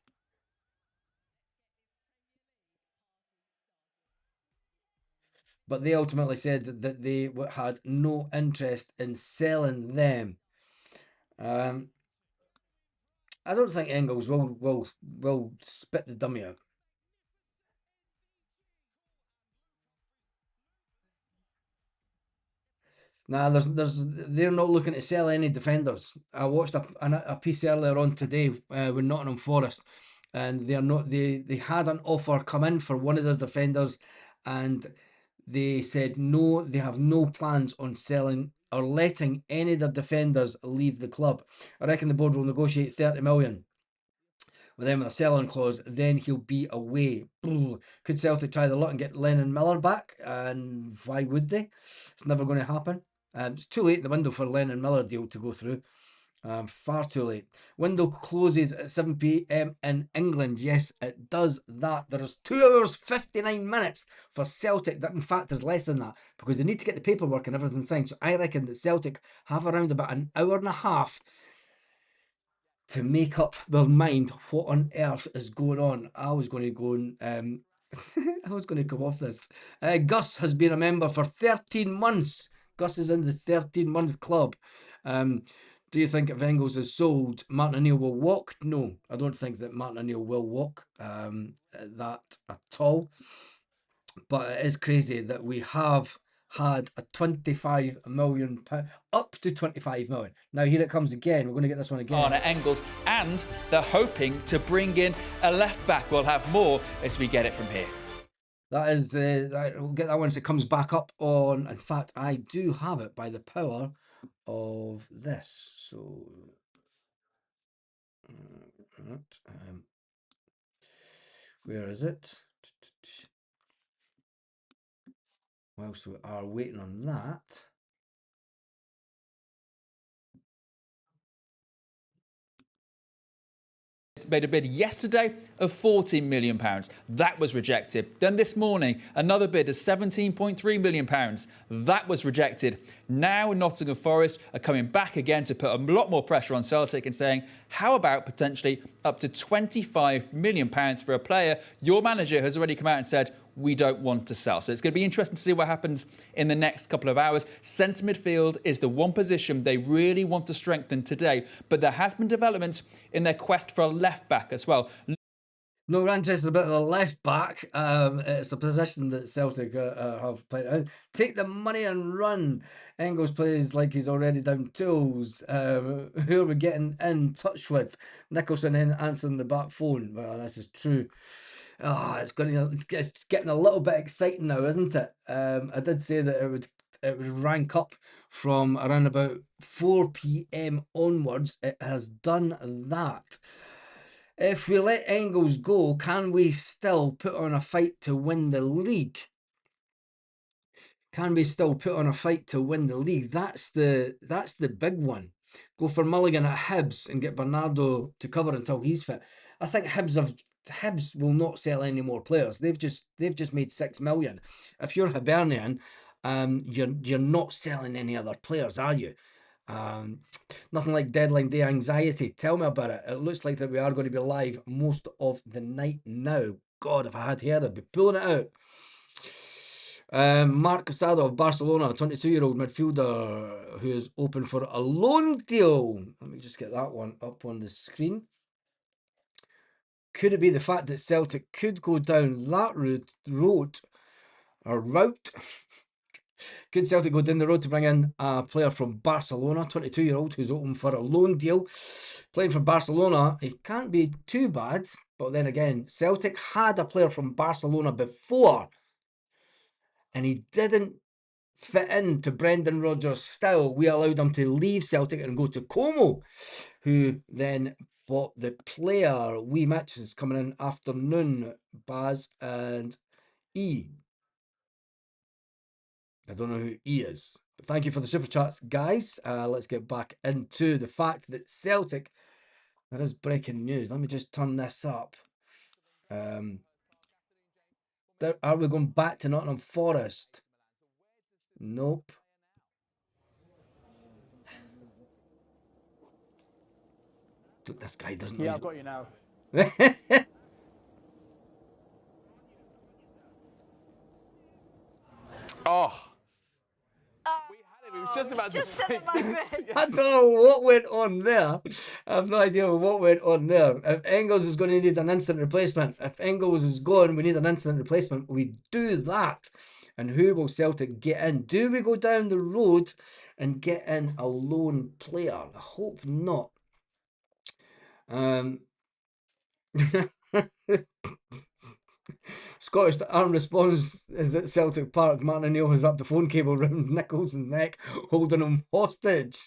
But they ultimately said that they had no interest in selling them. I don't think Engels will spit the dummy out. Nah, they're not looking to sell any defenders. I watched a piece earlier on today with Nottingham Forest, and they had an offer come in for one of their defenders, and they said no, they have no plans on selling or letting any of their defenders leave the club. I reckon the board will negotiate 30 million with them with a selling clause, then he'll be away. Could Celtic try the lot and get Lennon Miller back? And why would they? It's never going to happen. It's too late in the window for Lennon Miller deal to go through. Far too late. Window closes at 7 p.m. in England. Yes, it does that. There's 2 hours 59 minutes for Celtic. That in fact is less than that because they need to get the paperwork and everything signed. So I reckon that Celtic have around about an hour and a half to make up their mind what on earth is going on. I was going to go and I was going to come off this. Gus has been a member for 13 months. Gus is in the 13-month club. Do you think if Engels is sold, Martin O'Neill will walk? No, I don't think that Martin O'Neill will walk that at all. But it is crazy that we have had a 25 million pound, up to 25 million. Now here it comes again. We're going to get this one again.
Arne Engels, and they're hoping to bring in a left back. We'll have more as we get it from here.
That is, we'll get that once it comes back up on. In fact, I do have it by the power of this. So, where is it? Whilst we are waiting on that.
Made a bid yesterday of £14 million. That was rejected. Then this morning, another bid of £17.3 million. That was rejected. Now Nottingham Forest are coming back again to put a lot more pressure on Celtic and saying, how about potentially up to £25 million for a player your manager has already come out and said, we don't want to sell. So it's going to be interesting to see what happens in the next couple of hours. Centre midfield is the one position they really want to strengthen today, but there has been developments in their quest for a left back as well.
No, Manchester, a bit of the left back. It's a position that Celtic have played out. Take the money and run. Engels plays like he's already down tools. Who are we getting in touch with? Nicholson in answering the back phone. Well, this is true. It's getting a little bit exciting now, isn't it? I did say that it would rank up from around about 4 p.m. onwards. It has done that. If we let Engels go, can we still put on a fight to win the league? Can we still put on a fight to win the league? That's the big one. Go for Mulligan at Hibs and get Bernardo to cover until he's fit. I think Hibs will not sell any more players. They've just made 6 million. If you're Hibernian, you're not selling any other players, are you? Nothing like deadline day anxiety. Tell me about it. It looks like that we are going to be live most of the night now. God, if I had hair, I'd be pulling it out. Mark Casado of Barcelona, 22-year-old midfielder who is open for a loan deal. Let me just get that one up on the screen. Could it be the fact that Celtic could go down that route? Could Celtic go down the road to bring in a player from Barcelona, 22-year-old, who's open for a loan deal? Playing for Barcelona, he can't be too bad. But then again, Celtic had a player from Barcelona before, and he didn't fit into Brendan Rodgers' style. We allowed him to leave Celtic and go to Como, who then bought the player. Wee Mitch is coming in afternoon, Baz and E. I don't know who E is. But thank you for the super chats, guys. Let's get back into the fact that Celtic That is breaking news. Let me just turn this up. Are we going back to Nottingham Forest? Nope. This guy doesn't know.
Yeah, I've got you now.
Oh. We had him. He was just about to say.
I don't know what went on there. I have no idea what went on there. If Engels is going to need an instant replacement, if Engels is gone, we need an instant replacement. We do that. And who will Celtic get in? Do we go down the road and get in a lone player? I hope not. Scottish Arm response is at Celtic Park. Martin O'Neill has wrapped a phone cable around Nicholls' neck, holding him hostage.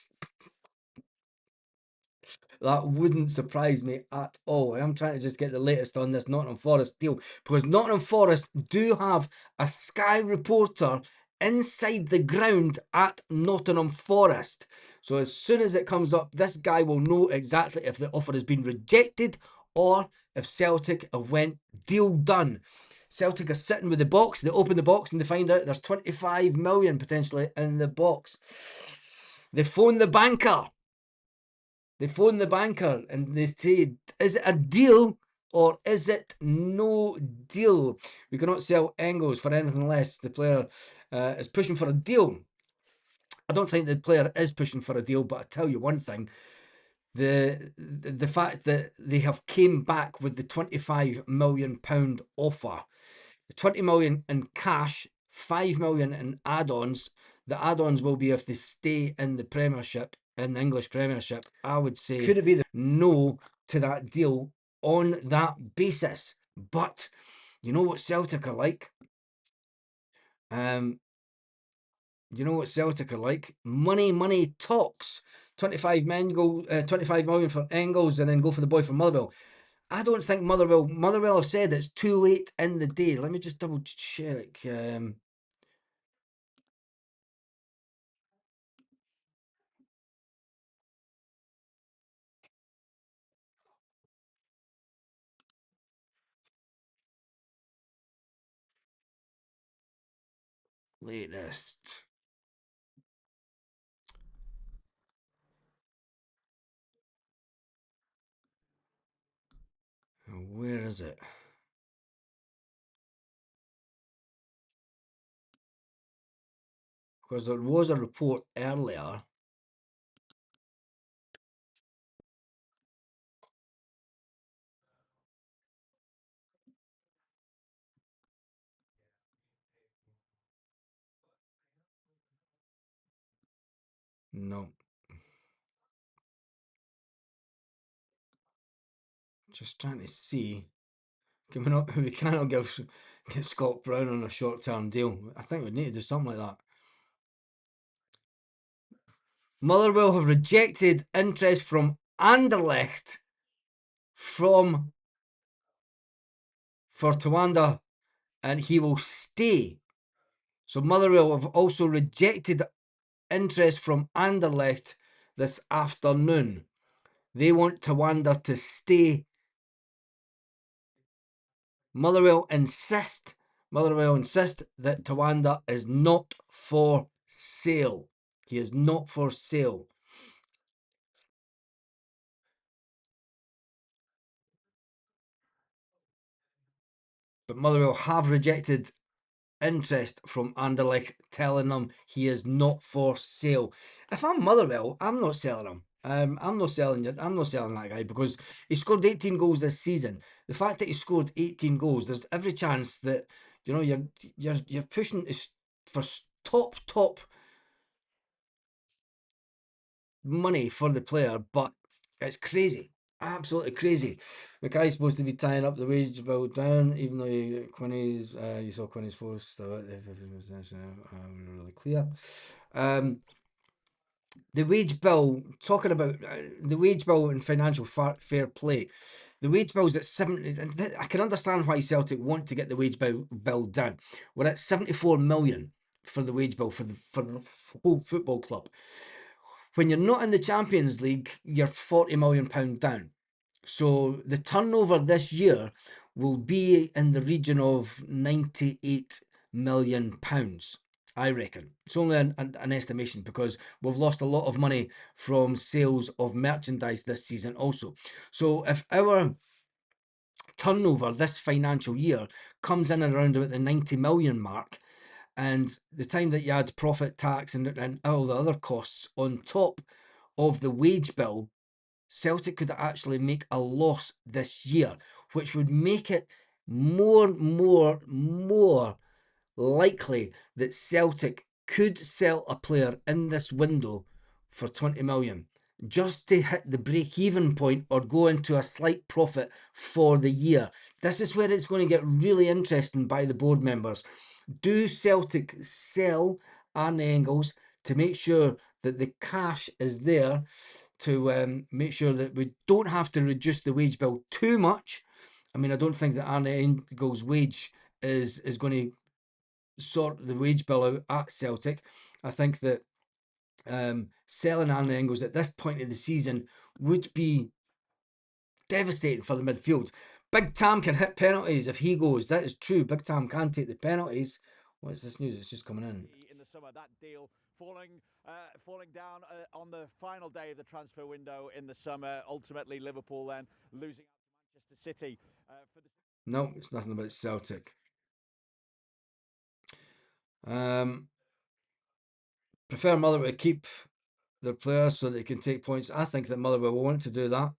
That wouldn't surprise me at all. I'm trying to just get the latest on this Nottingham Forest deal, because Nottingham Forest do have a Sky reporter inside the ground at Nottingham Forest. So as soon as it comes up, this guy will know exactly if the offer has been rejected or if Celtic have went deal done. Celtic are sitting with the box. They open the box and they find out there's 25 million potentially in the box. They phone the banker. They phone the banker and they say, is it a deal or is it no deal? We cannot sell Engels for anything less. The player is pushing for a deal. I don't think the player is pushing for a deal, but I tell you one thing. The fact that they have came back with the £25 million offer, 20 million in cash, 5 million in add-ons. The add-ons will be if they stay in the Premiership, in the English Premiership. I would say, could it be the no to that deal on that basis? But you know what Celtic are like? You know what Celtic are like? Money talks. 25 million for Engels and then go for the boy from Motherwell. I don't think Motherwell have said it's too late in the day. Let me just double check. Latest. Where is it? Because there was a report earlier. No. Just trying to see. We cannot get Scott Brown on a short-term deal. I think we need to do something like that. Motherwell have rejected interest from Anderlecht for Tawanda, and he will stay. So Motherwell have also rejected interest from Anderlecht this afternoon. They want Tawanda to stay. Motherwell insist that Tawanda is not for sale. He is not for sale. But Motherwell have rejected interest from Anderlecht, telling them he is not for sale. If I'm Motherwell, I'm not selling him. I'm not selling that guy, because he scored 18 goals this season. The fact that he scored 18 goals, there's every chance that you're pushing for top money for the player, but it's crazy. Absolutely crazy. McKay's supposed to be tying up the wage bill down, even though you saw Quinny's post about really clear. The wage bill, talking about the wage bill and financial fair play. The wage bill's at 70. I can understand why Celtic want to get the wage bill down. We're at 74 million for the wage bill for the whole football club. When you're not in the Champions League, you're £40 million down. So the turnover this year will be in the region of £98 million, I reckon. It's only an estimation because we've lost a lot of money from sales of merchandise this season also. So if our turnover this financial year comes in around about the 90 million mark, and the time that you add profit tax and all the other costs on top of the wage bill, Celtic could actually make a loss this year, which would make it more likely that Celtic could sell a player in this window for 20 million just to hit the break-even point or go into a slight profit for the year. This is where it's going to get really interesting by the board members. Do Celtic sell Arne Engels to make sure that the cash is there to make sure that we don't have to reduce the wage bill too much? I mean, I don't think that Arne Engels' wage is going to sort the wage bill out at Celtic. I think that selling Arne Engels at this point of the season would be devastating for the midfield. Big Tam can hit penalties if he goes. That is true. Big Tam can take the penalties. What is this news? It's just coming in.
In the summer, that deal falling down on the final day of the transfer window in the summer. Ultimately, Liverpool then losing out to Manchester City.
No, it's nothing about Celtic. Prefer Motherwell to keep their players so they can take points. I think that Motherwell will want to do that.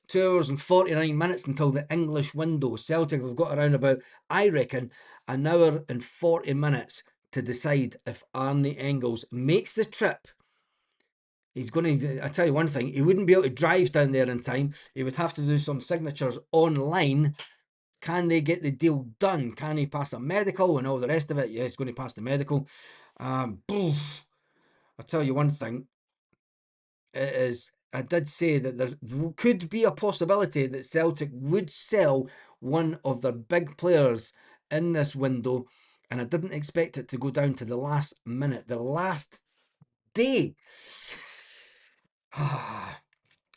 2 hours and 49 minutes until the English window. Celtic have got around about, I reckon, an hour and 40 minutes to decide if Arne Engels makes the trip. He's going to, I tell you one thing, he wouldn't be able to drive down there in time. He would have to do some signatures online. Can they get the deal done? Can he pass a medical and all the rest of it? Yeah, he's going to pass the medical. I'll tell you one thing. It is, I did say that there could be a possibility that Celtic would sell one of their big players in this window, and I didn't expect it to go down to the last minute, the last day.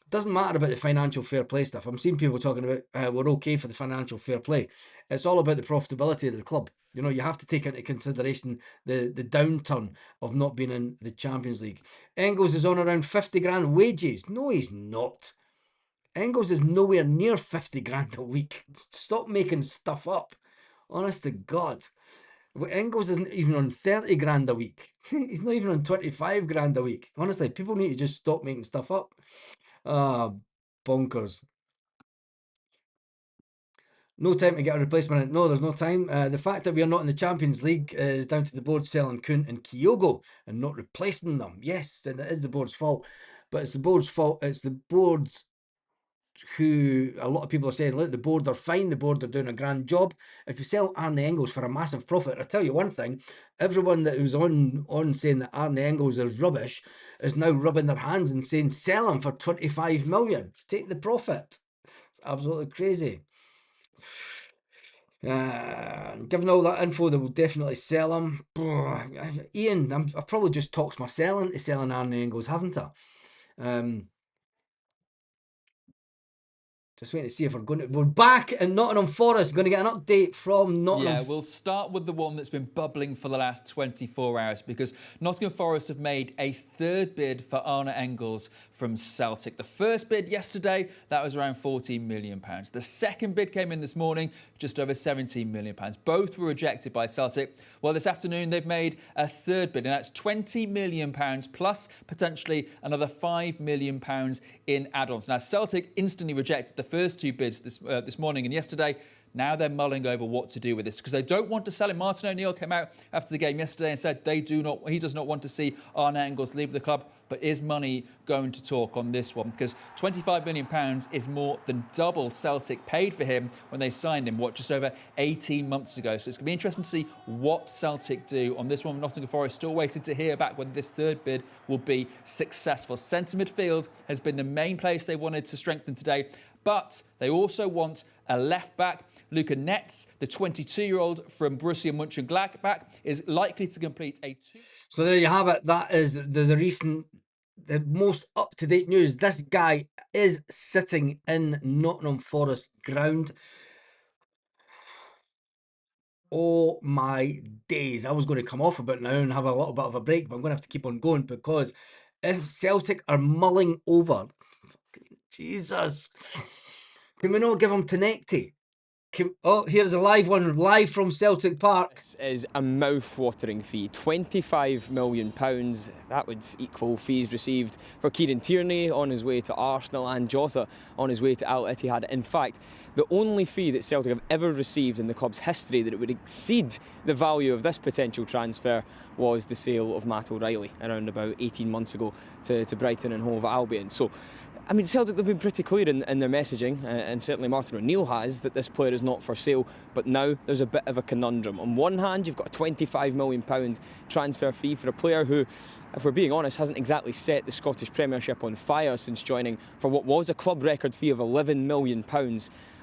Doesn't matter about the financial fair play stuff. I'm seeing people talking about we're okay for the financial fair play. It's all about the profitability of the club. You know, you have to take into consideration the downturn of not being in the Champions League. Engels is on around 50 grand wages. No, he's not. Engels is nowhere near 50 grand a week. Stop making stuff up. Honest to God. Engels isn't even on 30 grand a week. He's not even on 25 grand a week. Honestly, people need to just stop making stuff up. Bonkers. No time to get a replacement. No, there's no time. The fact that we are not in the Champions League is down to the board selling Kuhn and Kyogo and not replacing them. Yes, and it is the board's fault. But it's the board's fault. It's the board who a lot of people are saying, look, the board are fine. The board are doing a grand job. If you sell Arne Engels for a massive profit, I tell you one thing, everyone that was on saying that Arne Engels is rubbish is now rubbing their hands and saying, sell him for 25 million. Take the profit. It's absolutely crazy. Given all that info, they will definitely sell him. Ian, I've probably just talked myself into selling Arne Engels, haven't I? Just waiting to see if we're back in Nottingham Forest. Going to get an update from Nottingham.
Yeah, we'll start with the one that's been bubbling for the last 24 hours because Nottingham Forest have made a third bid for Arne Engels from Celtic. The first bid yesterday, that was around £14 million. The second bid came in this morning, just over £17 million. Both were rejected by Celtic. Well, this afternoon, they've made a third bid, and that's £20 million plus potentially another £5 million in add-ons. Now, Celtic instantly rejected the first two bids this morning and yesterday. Now they're mulling over what to do with this because they don't want to sell it. Martin O'Neill came out after the game yesterday and said he does not want to see Arne Engels leave the club. But is money going to talk on this one? Because £25 million is more than double Celtic paid for him when they signed him, just over 18 months ago. So it's going to be interesting to see what Celtic do on this one. Nottingham Forest still waiting to hear back whether this third bid will be successful. Centre midfield has been the main place they wanted to strengthen today. But they also want a left-back. Luca Netz, the 22-year-old from Borussia Mönchengladbach, is likely to complete a two...
So there you have it. That is the recent the most up-to-date news. This guy is sitting in Nottingham Forest ground. Oh my days. I was going to come off a bit now and have a little bit of a break, but I'm going to have to keep on going, because if Celtic are mulling over, Jesus, can we not give him Tenecti? Oh, here's a live one, live from Celtic Park.
This is a mouth-watering fee, £25 million. That would equal fees received for Kieran Tierney on his way to Arsenal and Jota on his way to Al Ittihad. In fact, the only fee that Celtic have ever received in the club's history that it would exceed the value of this potential transfer was the sale of Matt O'Reilly around about 18 months ago to Brighton and Hove Albion. So, I mean, Celtic have been pretty clear in their messaging, and certainly Martin O'Neill has, that this player is not for sale. But now there's a bit of a conundrum. On one hand, you've got a £25 million transfer fee for a player who, if we're being honest, hasn't exactly set the Scottish Premiership on fire since joining for what was a club record fee of £11 million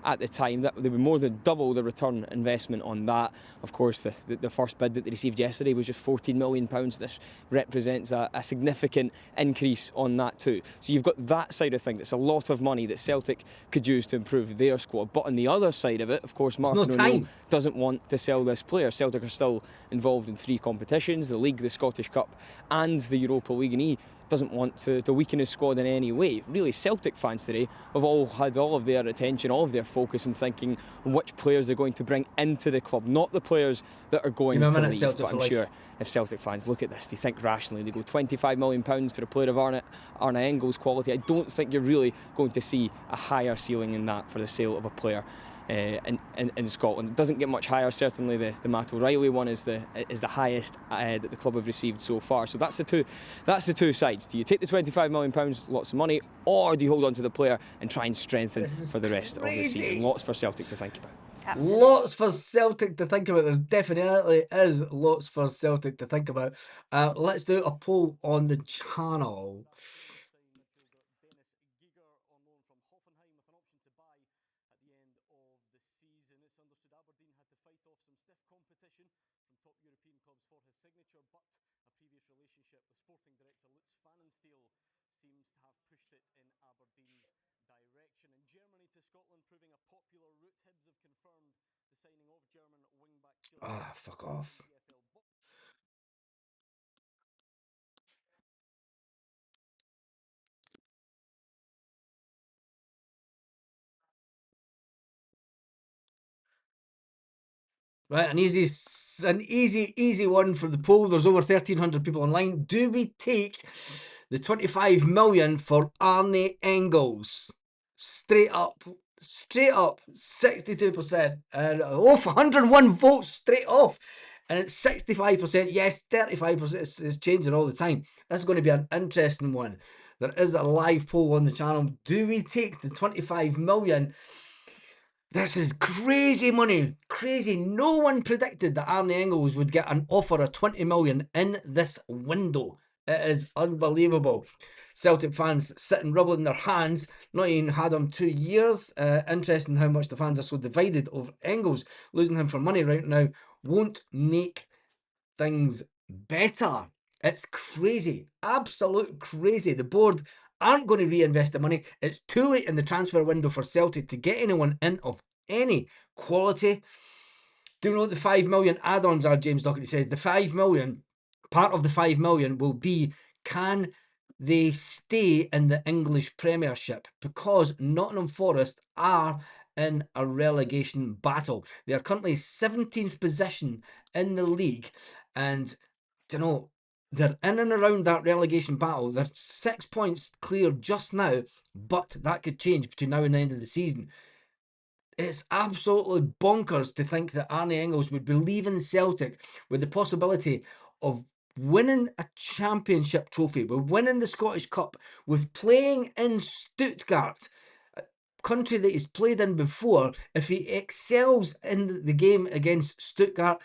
at the time. That they were more than double the return investment on that. Of course, the first bid that they received yesterday was just £14 million. This represents a significant increase on that too. So you've got that side of things. It's a lot of money that Celtic could use to improve their squad. But on the other side of it, of course, Martin O'Neill doesn't want to sell this player. Celtic are still involved in 3 competitions: the League, the Scottish Cup and the Europa League, and he doesn't want to weaken his squad in any way. Really, Celtic fans today have all had all of their attention, all of their focus and thinking on which players they're going to bring into the club, not the players that are going to leave. But I'm sure if Celtic fans look at this, they think rationally. They go £25 million for a player of Arne Engels quality. I don't think you're really going to see a higher ceiling in that for the sale of a player in Scotland. It doesn't get much higher. Certainly the Matt O'Reilly one is the highest that the club have received so far. So that's the two sides. Do you take the £25 million, lots of money, or do you hold on to the player and try and strengthen for the rest of the season? Lots for Celtic to think about.
Absolutely. Lots for Celtic to think about. There definitely is lots for Celtic to think about. Let's do a poll on the channel. Ah, fuck off. Right, an easy one for the poll. There's over 1,300 people online. Do we take the 25 million for Arne Engels? Straight up, 62%. And 101 votes straight off. And it's 65%, yes, 35%. It's changing all the time. This is going to be an interesting one. There is a live poll on the channel. Do we take the 25 million? This is crazy money. Crazy. No one predicted that Arne Engels would get an offer of 20 million in this window. It is unbelievable. Celtic fans sitting rubbing their hands. Not even had him 2 years. Interesting how much the fans are so divided over Engels. Losing him for money right now won't make things better. It's crazy. Absolute crazy. The board aren't going to reinvest the money. It's too late in the transfer window for Celtic to get anyone in of any quality. Do you know what the 5 million add-ons are? James Docherty says the 5 million, part of the 5 million will be, can they stay in the English Premiership? Because Nottingham Forest are in a relegation battle. They are currently 17th position in the league, and you know, they're in and around that relegation battle. They're 6 points clear just now, but that could change between now and the end of the season. It's absolutely bonkers to think that Arne Engels would be leaving Celtic with the possibility of winning a championship trophy, with winning the Scottish Cup, with playing in Stuttgart, a country that he's played in before. If he excels in the game against Stuttgart,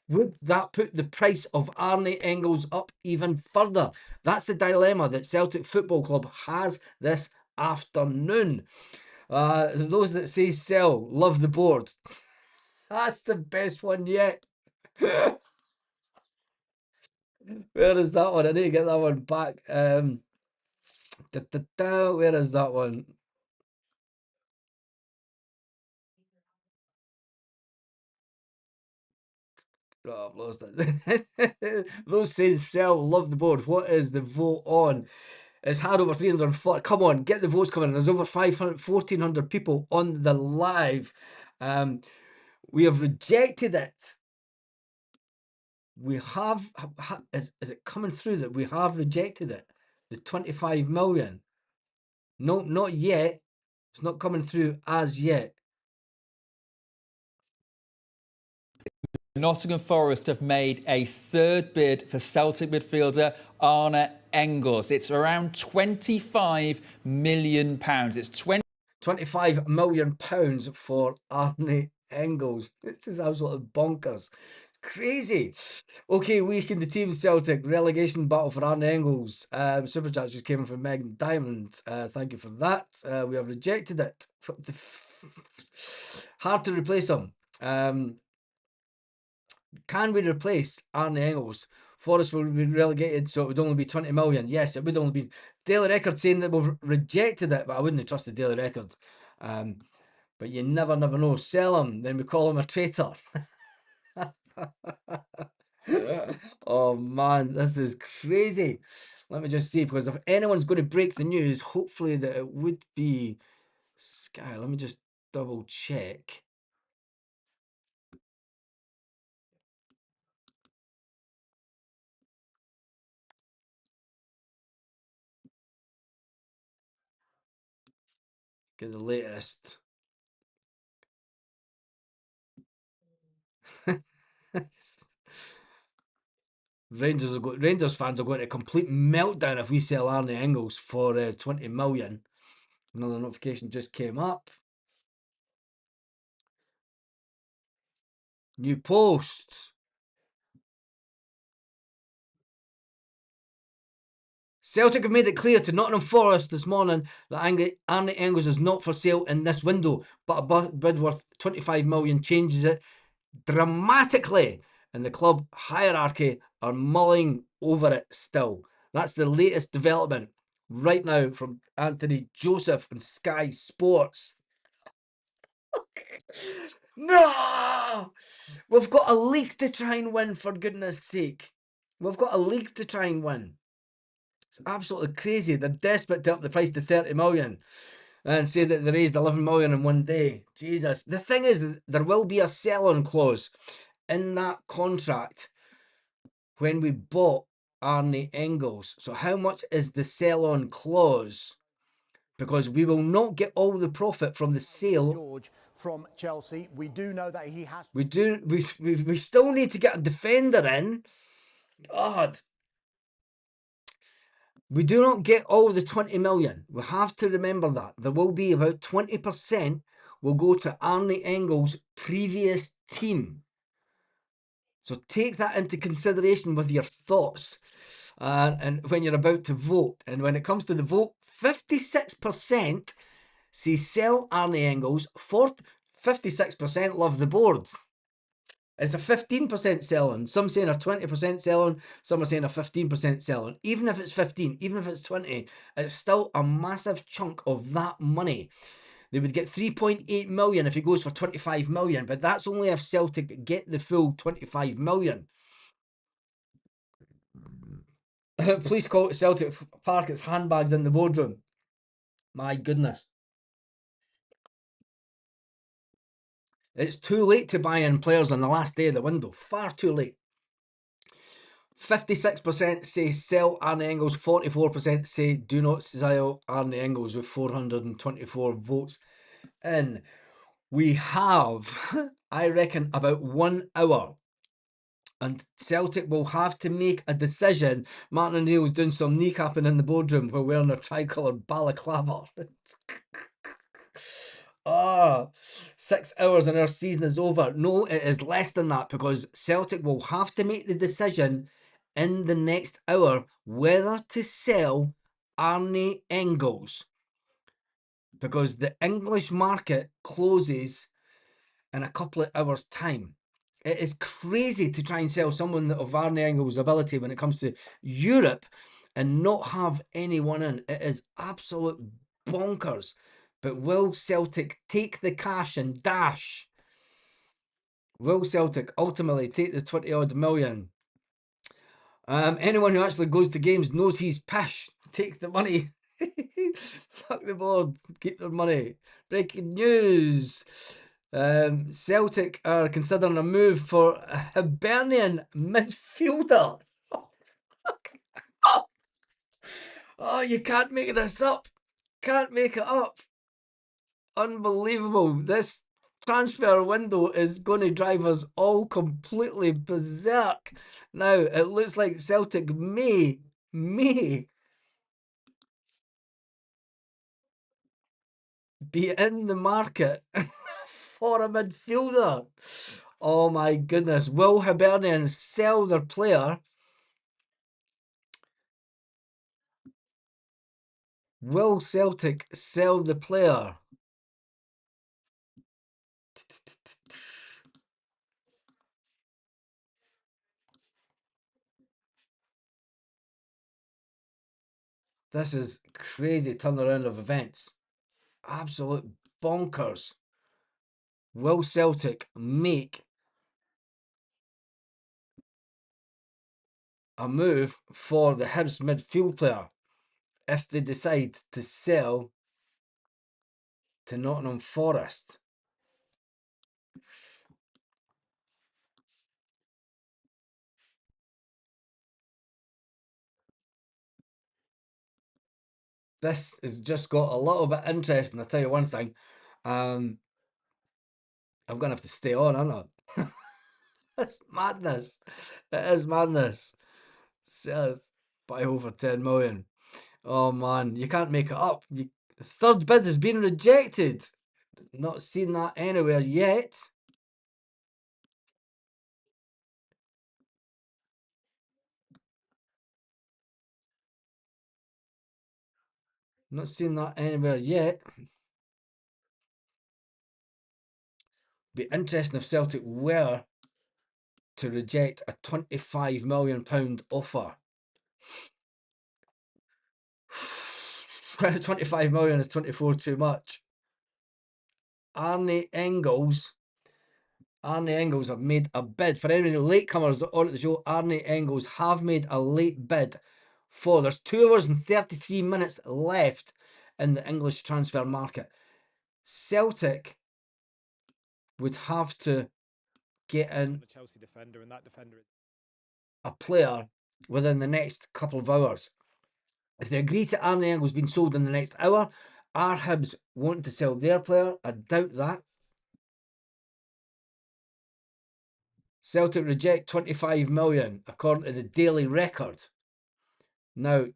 would that put the price of Arne Engels up even further? That's the dilemma that Celtic Football Club has this afternoon. Those that say sell love the board. That's the best one yet. Where is that one? I need to get that one back. Where is that one? Oh, I've lost it. Those saying sell, love the board. What is the vote on? It's had over 340. Come on, get the votes coming in. There's over 1,400 people on the live. We have rejected it. We have, is it coming through that we have rejected it? The 25 million. No, not yet. It's not coming through as yet.
Nottingham Forest have made a third bid for Celtic midfielder Arne Engels. It's around £25 million. It's
25 million pounds for Arne Engels. This is absolutely bonkers. Crazy. Okay, week in the team Celtic. Relegation battle for Arne Engels. Super chat just came in from Megan Diamond. Thank you for that. We have rejected it. Hard to replace him. Can we replace Arne Engels? Forest will be relegated, so it would only be 20 million. Yes, it would only be. Daily Record saying that we've rejected it, but I wouldn't trust the Daily Record. But you never know. Sell him, then we call him a traitor. Oh man, this is crazy. Let me just see, because if anyone's going to break the news, hopefully that it would be Sky. Let me just double check. Get the latest. Rangers fans are going to complete meltdown if we sell Arne Engels for 20 million. Another notification just came up. New posts. Celtic have made it clear to Nottingham Forest this morning that Arne Engels is not for sale in this window, but a bid worth 25 million changes it dramatically, and the club hierarchy are mulling over it still. That's the latest development right now from Anthony Joseph and Sky Sports. No! We've got a league to try and win, for goodness sake. We've got a league to try and win. It's absolutely crazy. They're desperate to up the price to 30 million and say that they raised 11 million in one day. Jesus. The thing is, there will be a sell-on clause in that contract when we bought Arne Engels. So how much is the sell-on clause? Because we will not get all the profit from the sale.
George from Chelsea. We do know that he has.
We still need to get a defender in. God. We do not get all the 20 million. We have to remember that. There will be about 20% will go to Arne Engels' previous team. So take that into consideration with your thoughts and when you're about to vote. And when it comes to the vote, 56% say sell Arne Engels, 56% love the board. It's a 15% sell-on. Some saying a 20% sell-on. Some are saying a 15% sell-on. Even if it's 15, even if it's 20, it's still a massive chunk of that money. They would get 3.8 million if he goes for 25 million, but that's only if Celtic get the full 25 million. Please call it Celtic Park. It's handbags in the boardroom. My goodness. It's too late to buy in players on the last day of the window. Far too late. 56% say sell Arne Engels. 44% say do not sell Arne Engels, with 424 votes in. We have, I reckon, about 1 hour. And Celtic will have to make a decision. Martin O'Neill's doing some kneecapping in the boardroom while wearing a tricolour balaclava. 6 hours and our season is over. No, it is less than that, because Celtic will have to make the decision in the next hour whether to sell Arne Engels, because the English market closes in a couple of hours' time. It is crazy to try and sell someone of Arne Engels' ability when it comes to Europe and not have anyone in. It is absolute bonkers. But will Celtic take the cash and dash? Will Celtic ultimately take the 20 odd million? Anyone who actually goes to games knows he's pish. Take the money. Fuck the board. Keep their money. Breaking news. Celtic are considering a move for a Hibernian midfielder. Oh, you can't make this up. Can't make it up. Unbelievable. This transfer window is going to drive us all completely berserk. Now, it looks like Celtic may be in the market for a midfielder. Oh my goodness. Will Hibernians sell their player? Will Celtic sell the player? This is crazy turnaround of events. Absolute bonkers. Will Celtic make a move for the Hibs midfield player if they decide to sell to Nottingham Forest? This has just got a little bit interesting. I'll tell you one thing. I'm going to have to stay on, aren't I? It's madness. It is madness. Sales by over 10 million. Oh man, you can't make it up. Third bid has been rejected. Not seen that anywhere yet. Not seen that anywhere yet. Be interesting if Celtic were to reject a £25 million offer. 25 million is 24 too much. Arne Engels have made a bid. For any latecomers on at the show, Arne Engels have made a late bid for. There's 2 hours and 33 minutes left in the English transfer market. Celtic would have to get in
a Chelsea defender, and that defender is
a player within the next couple of hours. If they agree to Arne Engels being sold in the next hour, are Hibs wanting to sell their player? I doubt that. Celtic reject 25 million, according to the Daily Record. Now,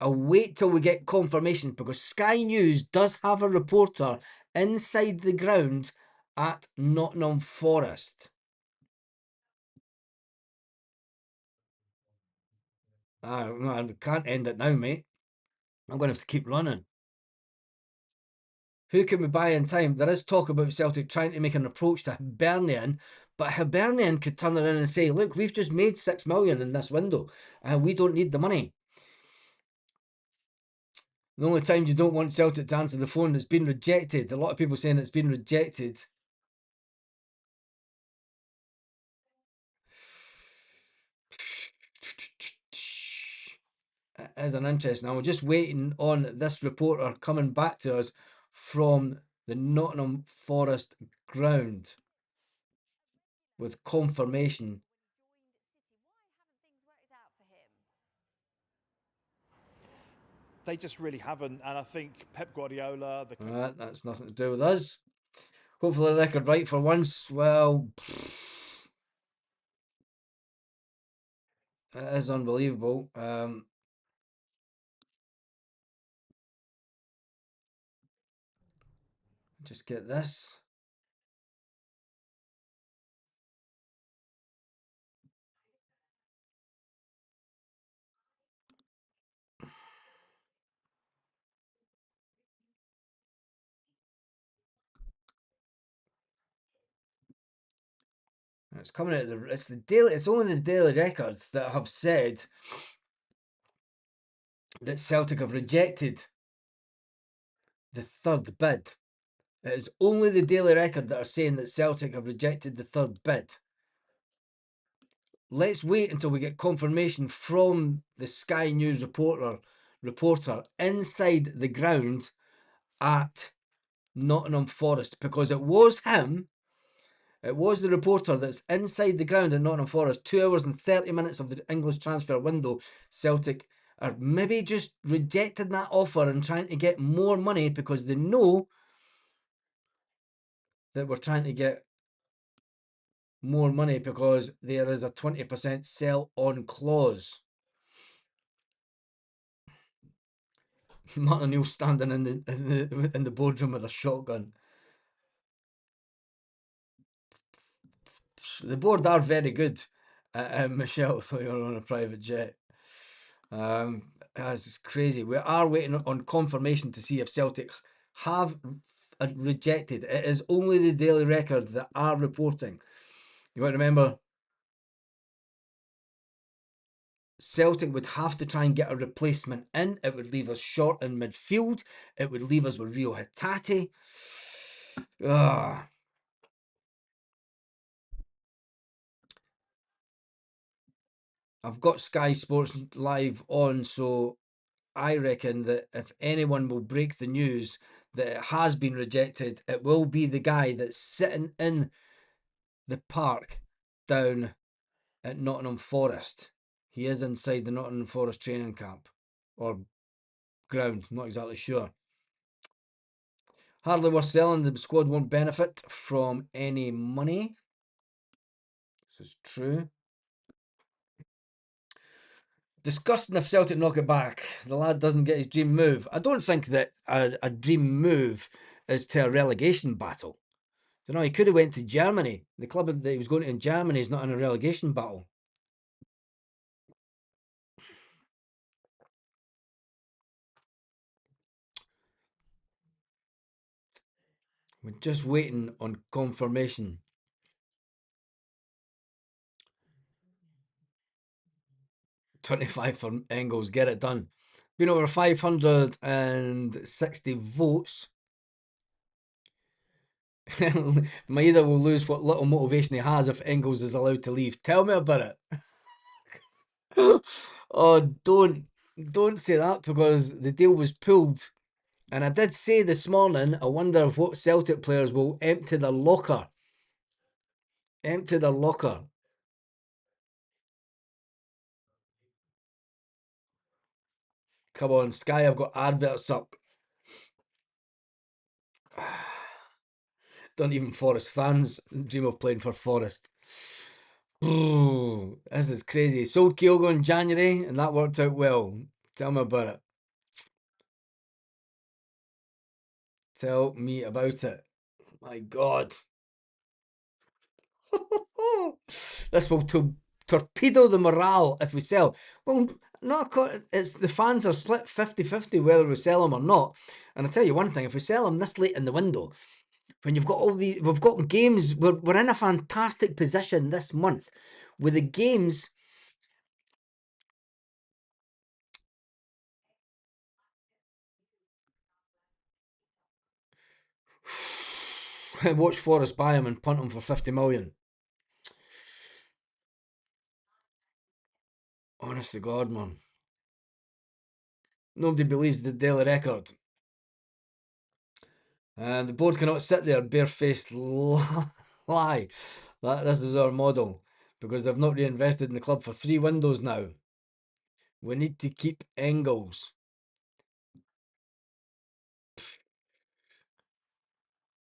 I'll wait till we get confirmation, because Sky News does have a reporter inside the ground at Nottingham Forest. I can't end it now, mate. I'm going to have to keep running. Who can we buy in time? There is talk about Celtic trying to make an approach to Hibernian, but Hibernian could turn around and say, look, we've just made 6 million in this window and we don't need the money. The only time you don't want Celtic to answer the phone, it's been rejected. A lot of people saying it's been rejected. It is an interesting. We're just waiting on this reporter coming back to us from the Nottingham Forest ground with confirmation.
they just really haven't. And I think Pep Guardiola,
That's nothing to do with us. Hopefully the record right for once. Well, it is unbelievable. Just get this. It's coming out of the daily. It's only the Daily Record that have said that Celtic have rejected the third bid. It is only the Daily Record that are saying that Celtic have rejected the third bid. Let's wait until we get confirmation from the Sky News reporter inside the ground at Nottingham Forest, because it was him. It was the reporter that's inside the ground at Nottingham Forest. 2 hours and 30 minutes of the English transfer window. Celtic are maybe just rejecting that offer and trying to get more money because they know that we're trying to get more money because there is a 20% sell on clause. Martin O'Neill standing in the boardroom with a shotgun. The board are very good, Michelle, though you're on a private jet. It's crazy. We are waiting on confirmation to see if Celtic have rejected. It is only the Daily Record that are reporting. You got to remember, Celtic would have to try and get a replacement in. It would leave us short in midfield. It would leave us with Rio Hatate. I've got Sky Sports Live on, so I reckon that if anyone will break the news that it has been rejected, it will be the guy that's sitting in the park down at Nottingham Forest. He is inside the Nottingham Forest training camp or ground, not exactly sure. Hardly worth selling. The squad won't benefit from any money. This is true. Disgusting if Celtic knock it back. The lad doesn't get his dream move. I don't think that a dream move is to a relegation battle. You know, he could have went to Germany. The club that he was going to in Germany is not in a relegation battle. We're just waiting on confirmation. $25 for Engels, get it done. Been over 560 votes. Maeda will lose what little motivation he has if Engels is allowed to leave. Tell me about it. Oh, don't say that, because the deal was pulled. And I did say this morning, I wonder what Celtic players will empty their locker. Empty their locker. Come on, Sky, I've got adverts up. Don't even Forest fans dream of playing for Forest. Ooh, this is crazy. Sold Kyogo in January and that worked out well. Tell me about it. Tell me about it. My God. This will torpedo the morale if we sell. Well, it's the fans are split 50-50 whether we sell them or not. And I'll tell you one thing, if we sell them this late in the window, when you've got we've got games, we're in a fantastic position this month with the games. Watch Forest buy him and punt him for 50 million. Honest to God, man. Nobody believes the Daily Record. And the board cannot sit there barefaced lie. This is our model, because they've not reinvested in the club for 3 windows now. We need to keep Engels.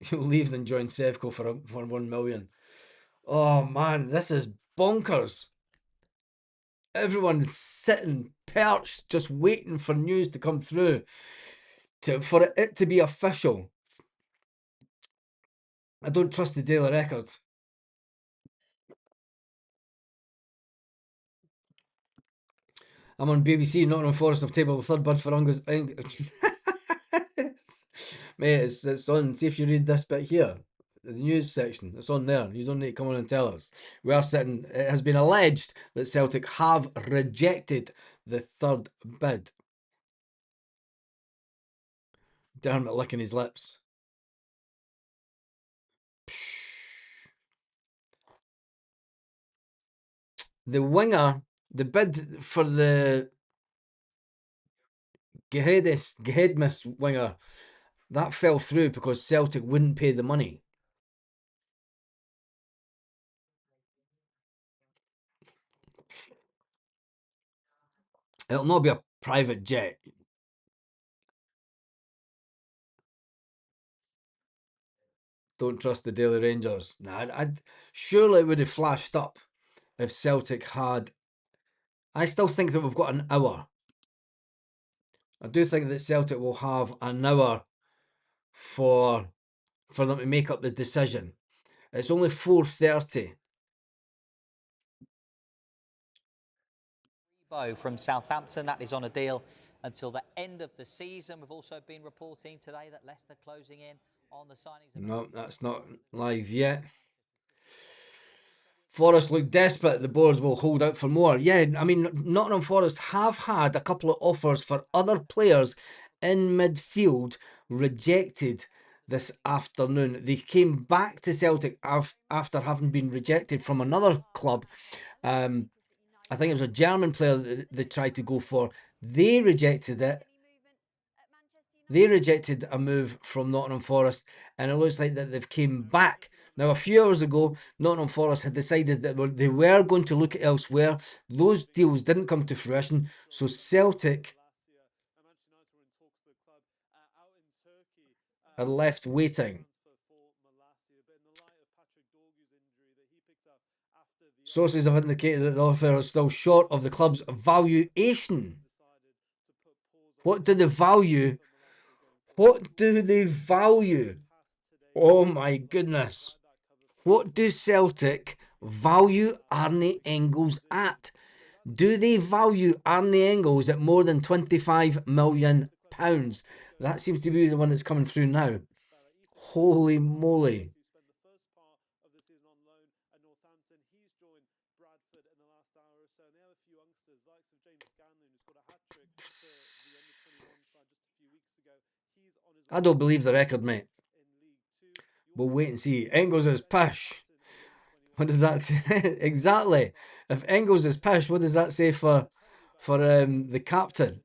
He'll leave and join Sevco for 1 million. Oh man, this is bonkers. Everyone's sitting perched, just waiting for news to come through, for it to be official. I don't trust the Daily Record. I'm on BBC, Nottingham Forest have tabled the third bid for Engels. Mate, it's on. See if you read this bit here. the news section. It's on there. You don't need to come on and tell us. We are sitting. It has been alleged that Celtic have rejected the third bid. Dermot licking his lips. The winger, the bid for the Gehedmis winger, that fell through because Celtic wouldn't pay the money. It'll not be a private jet. Don't trust the Daily Rangers. Nah, surely it would have flashed up if Celtic had. I still think that we've got an hour. I do think that Celtic will have an hour for them to make up the decision. It's only 4:30.
From Southampton, that is on a deal until the end of the season. We've also been reporting today that Leicester closing in on the signings.
No, that's not live yet. Forest look desperate. The boards will hold out for more. Yeah, I mean, Nottingham Forest have had a couple of offers for other players in midfield rejected this afternoon. They came back to Celtic after having been rejected from another club. I think it was a German player that they tried to go for. They rejected it. They rejected a move from Nottingham Forest, and it looks like that they've came back. Now, a few hours ago, Nottingham Forest had decided that they were going to look elsewhere. Those deals didn't come to fruition, so Celtic are left waiting. Sources have indicated that the offer is still short of the club's valuation. What do they value? What do they value? Oh my goodness. What do Celtic value Arne Engels at? Do they value Arne Engels at more than £25 million? That seems to be the one that's coming through now. Holy moly. I don't believe the record, mate. We'll wait and see. Engels is pish. What does that say? Exactly. If Engels is pish, what does that say for the captain?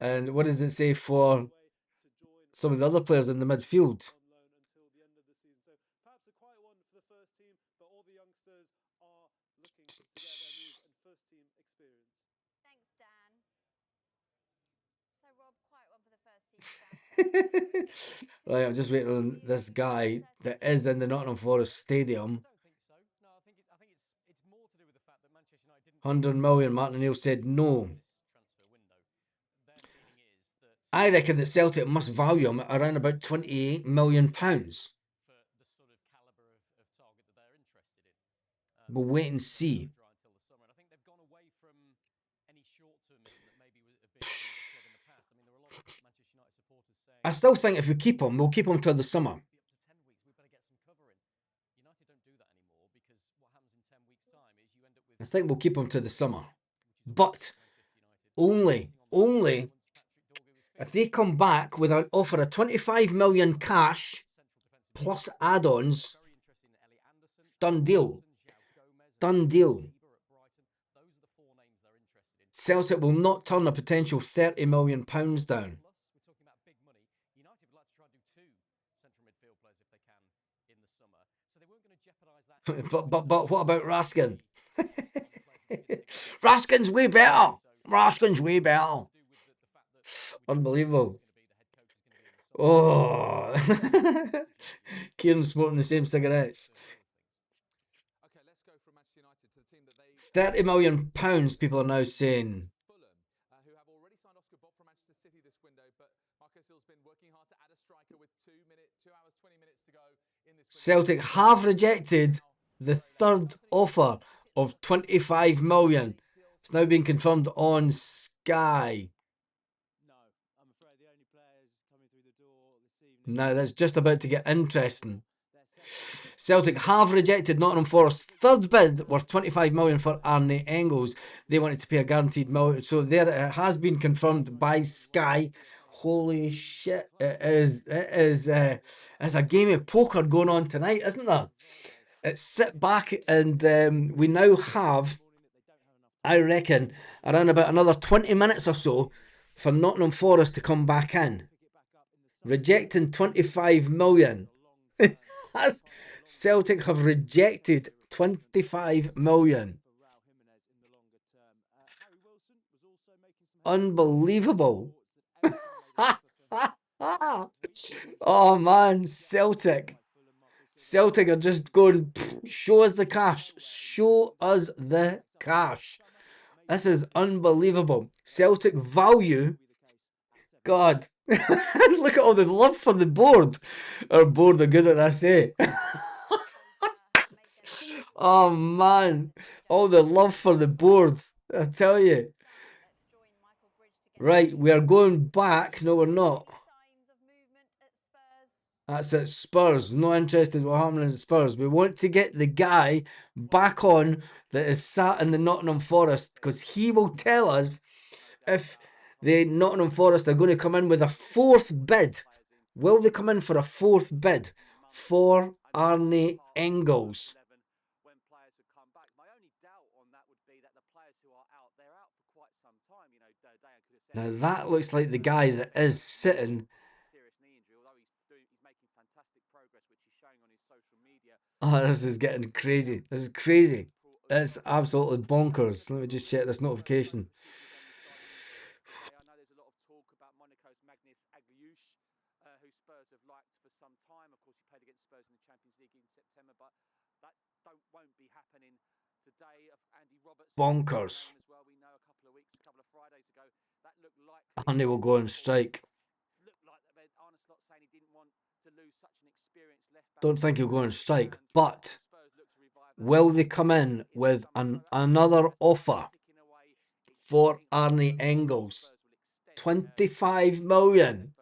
And what does it say for some of the other players in the midfield? Right, I'm just waiting on this guy that is in the Nottingham Forest Stadium. 100 million, Martin O'Neill said no. I reckon that Celtic must value him at around about £28 million. We'll wait and see. I still think if we keep him, we'll keep him till the summer. I think we'll keep him to the summer. But only if they come back with an offer of 25 million cash plus add-ons. Done deal. Done deal. Celtic will not turn a potential £30 million down. But what about Raskin? Raskin's way better. Raskin's way better. Unbelievable. Oh. Kieran's smoking the same cigarettes. £30 million, people are now saying. Celtic have rejected the third offer of 25 million. It's now been confirmed on Sky. Now that's just about to get interesting. Celtic have rejected Nottingham Forest's third bid worth 25 million for Arne Engels. They wanted to pay a guaranteed million. So there it has been confirmed by Sky. Holy shit. It's a game of poker going on tonight, isn't there? It's sit back and we now have, I reckon, around about another 20 minutes or so for Nottingham Forest to come back in. Rejecting 25 million. Celtic have rejected 25 million. Unbelievable. Oh man, Celtic. Celtic are just going, show us the cash. Show us the cash. This is unbelievable. Celtic value. God. Look at all the love for the board. Our board are good at this, eh? Oh man. All the love for the board. I tell you. Right, we are going back. No, we're not. That's at Spurs. Not interested in what happened in Spurs. We want to get the guy back on that is sat in the Nottingham Forest, because he will tell us if the Nottingham Forest are going to come in with a fourth bid. Will they come in for a fourth bid for Arne Engels? Now that looks like the guy that is sitting. Oh, this is getting crazy. This is crazy. It's absolutely bonkers. Let me just check this notification.
I know there's a lot of talk about Monaco's Magnus Agliouche, who Spurs have liked for some time. Of course, he played against Spurs in the Champions League in September, but that won't be happening today. Andy Roberts.
Bonkers.
As well, we know a couple of Fridays ago, that looked like.
And they will go on strike.
Looked like Arne Slot saying he didn't want to lose such an experienced left back.
Don't think he'll go on strike, but will they come in with another offer for Arne Engels? 25 million.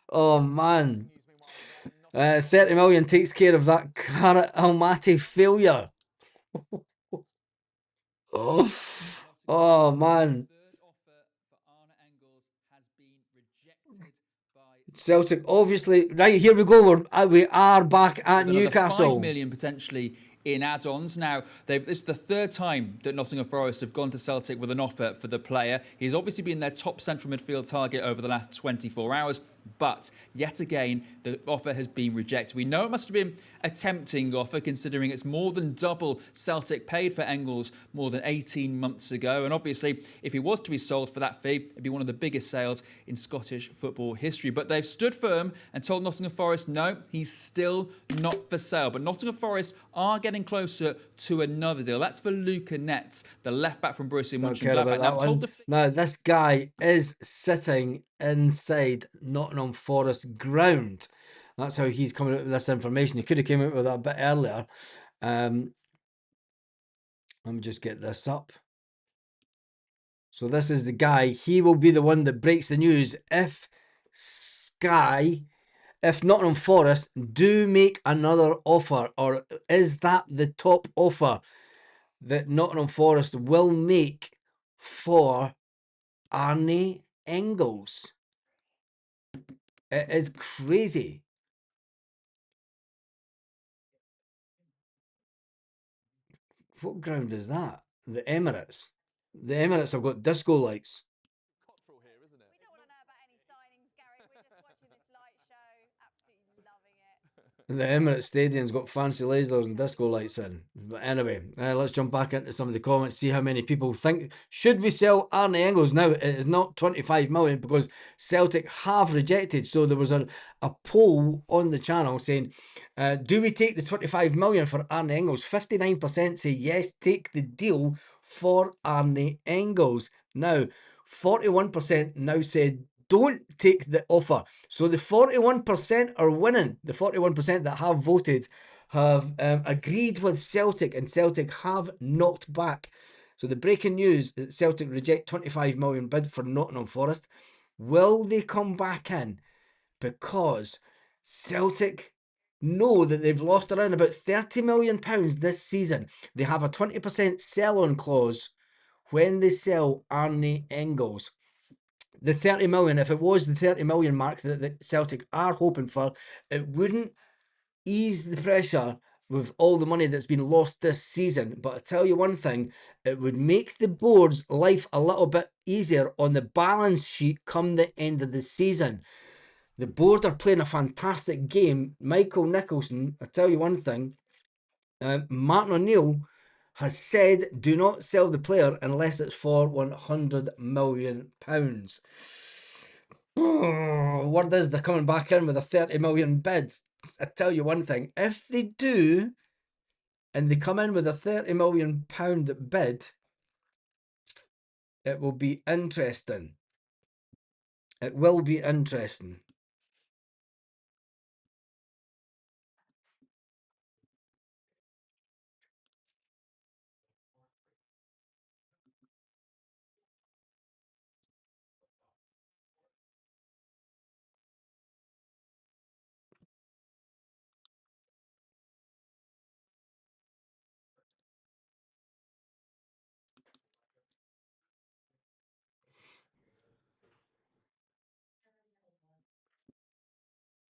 Oh man. 30 million takes care of that Karat Almaty failure. Oh man. Celtic, obviously, right, here we go. We are back at Newcastle.
5 million potentially in add-ons. Now, this is the third time that Nottingham Forest have gone to Celtic with an offer for the player. He's obviously been their top central midfield target over the last 24 hours, but yet again, the offer has been rejected. We know it must have been a tempting offer, considering it's more than double Celtic paid for Engels more than 18 months ago. And obviously, if he was to be sold for that fee, it'd be one of the biggest sales in Scottish football history. But they've stood firm and told Nottingham Forest, no, he's still not for sale. But Nottingham Forest are getting closer to another deal. That's for Luca Netz, the left back from Borussia Mönchengladbach.
Now, this guy is sitting inside Nottingham Forest ground. That's how he's coming out with this information. He could have came out with that a bit earlier. Let me just get this up. So this is the guy. He will be the one that breaks the news if Nottingham Forest do make another offer, or is that the top offer that Nottingham Forest will make for Arne Engels? It is crazy. What ground is that? The Emirates. The Emirates have got disco lights.
Cultural here, isn't it?
We don't want to know about any signings, Gary. We're just watching this light show. Absolutely loving it.
The Emirates Stadium's got fancy lasers and disco lights in. But anyway, let's jump back into some of the comments, see how many people think, should we sell Arne Engels? Now, it is not 25 million because Celtic have rejected. So there was a poll on the channel saying, do we take the 25 million for Arne Engels? 59% say yes, take the deal for Arne Engels. Now, 41% now said don't take the offer. So the 41% are winning. The 41% that have voted have agreed with Celtic, and Celtic have knocked back. So the breaking news that Celtic reject 25 million bid for Nottingham Forest. Will they come back in? Because Celtic know that they've lost around about £30 million this season. They have a 20% sell-on clause when they sell Arne Engels. The 30 million, if it was the 30 million mark that Celtic are hoping for, it wouldn't ease the pressure with all the money that's been lost this season. But I tell you one thing, it would make the board's life a little bit easier on the balance sheet come the end of the season. The board are playing a fantastic game. Michael Nicholson, I tell you one thing, Martin O'Neill has said do not sell the player unless it's for £100 million. Word is they're coming back in with a 30 million bid. I tell you one thing, if they do, and they come in with a £30 million bid, it will be interesting. It will be interesting.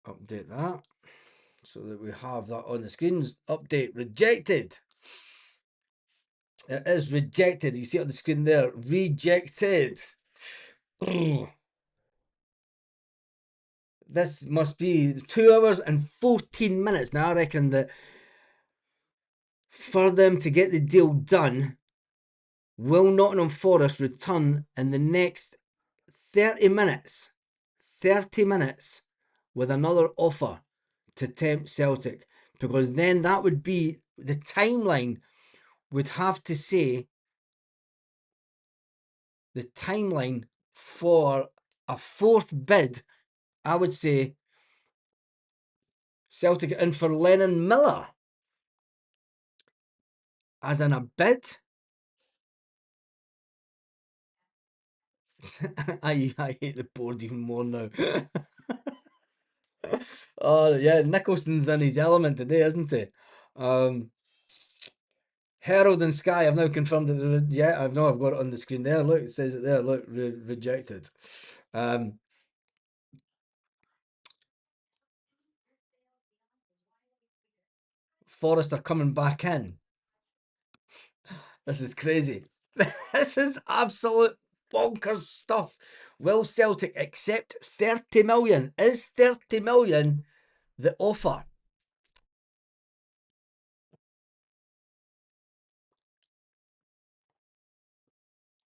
Update that so that we have that on the screens. Update rejected. It is rejected. You see it on the screen there. Rejected. This must be 2 hours and 14 minutes. Now I reckon that for them to get the deal done, will Nottingham Forest return in the next 30 minutes? 30 minutes with another offer to tempt Celtic, because then that would be the timeline. Would have to say the timeline for a fourth bid. I would say Celtic in for Lennon Miller as in a bid. I hate the board even more now. Oh yeah, Nicholson's in his element today, isn't he? Herald and Sky have now confirmed that I've got it on the screen there. Look, it says it there. Look, rejected. Forest are coming back in. This is crazy. This is absolute bonkers stuff. Will Celtic accept 30 million? Is 30 million the offer?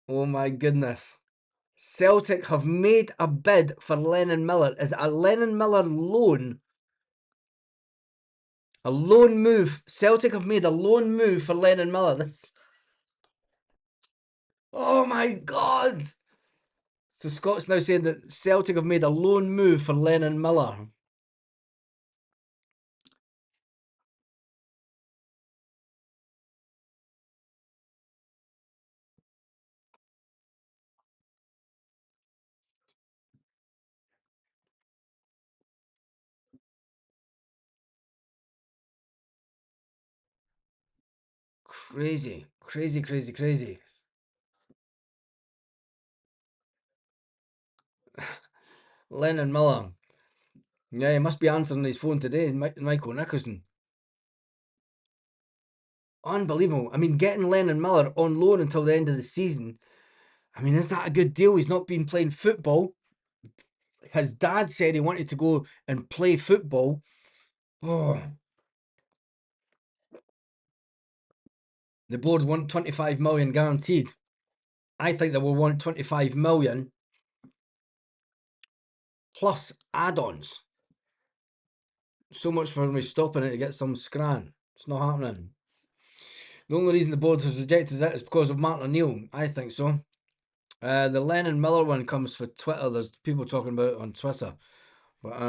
Oh my goodness. Celtic have made a bid for Lennon Miller. Is it a Lennon Miller loan? A loan move. Celtic have made a loan move for Lennon Miller. This. Oh my God. So Scott's now saying that Celtic have made a loan move for Lennon Miller. Crazy, crazy, crazy, crazy. Lennon Miller. Yeah, he must be answering his phone today, Michael Nicholson. Unbelievable. I mean, getting Lennon Miller on loan until the end of the season. I mean, is that a good deal? He's not been playing football. His dad said he wanted to go and play football. Oh. The board want 25 million guaranteed. I think they will want 25 million plus add-ons. So much for me stopping it to get some scran. It's not happening. The only reason the board has rejected it is because of Martin O'Neill. I think so. The Lennon Miller one comes for Twitter. There's people talking about it on Twitter. But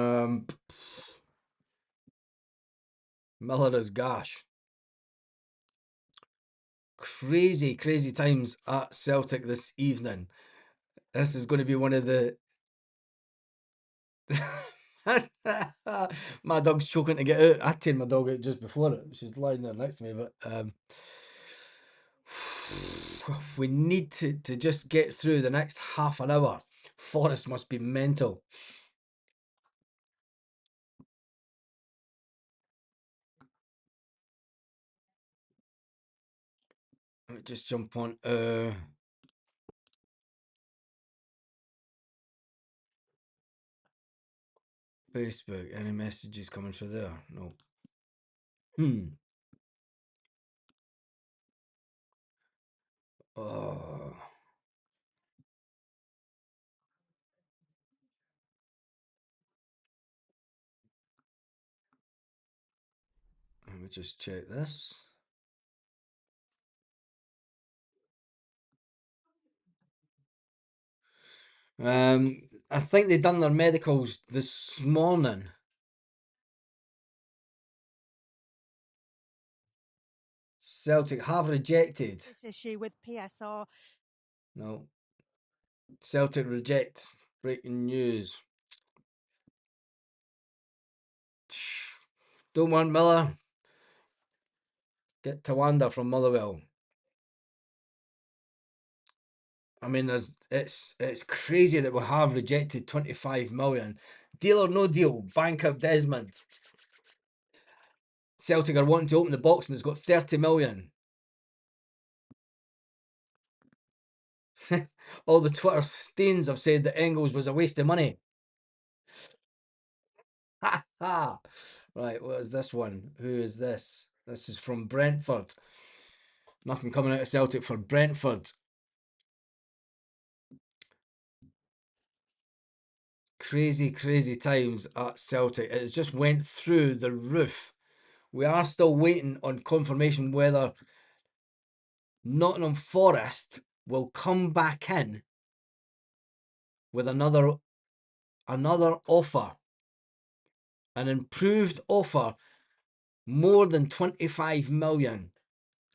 Miller is gosh. Crazy, crazy times at Celtic this evening. This is going to be one of the My dog's choking to get out. I turned my dog out just before it. She's lying there next to me, but we need to just get through the next half an hour. Forest must be mental. Let me just jump on Facebook. Any messages coming through there? No. Oh. Let me just check this. I think they done their medicals this morning. Celtic have rejected.
This issue with PSR.
No. Celtic reject. Breaking news. Don't want Miller. Get Tawanda from Motherwell. I mean, it's crazy that we have rejected 25 million. Deal or no deal, bank up Desmond. Celtic are wanting to open the box and it's got 30 million. All the Twitter stains have said that Engels was a waste of money. Ha ha! Right, what is this one? Who is this? This is from Brentford. Nothing coming out of Celtic for Brentford. Crazy, crazy times at Celtic. It just went through the roof. We are still waiting on confirmation whether Nottingham Forest will come back in with another offer, an improved offer, more than 25 million.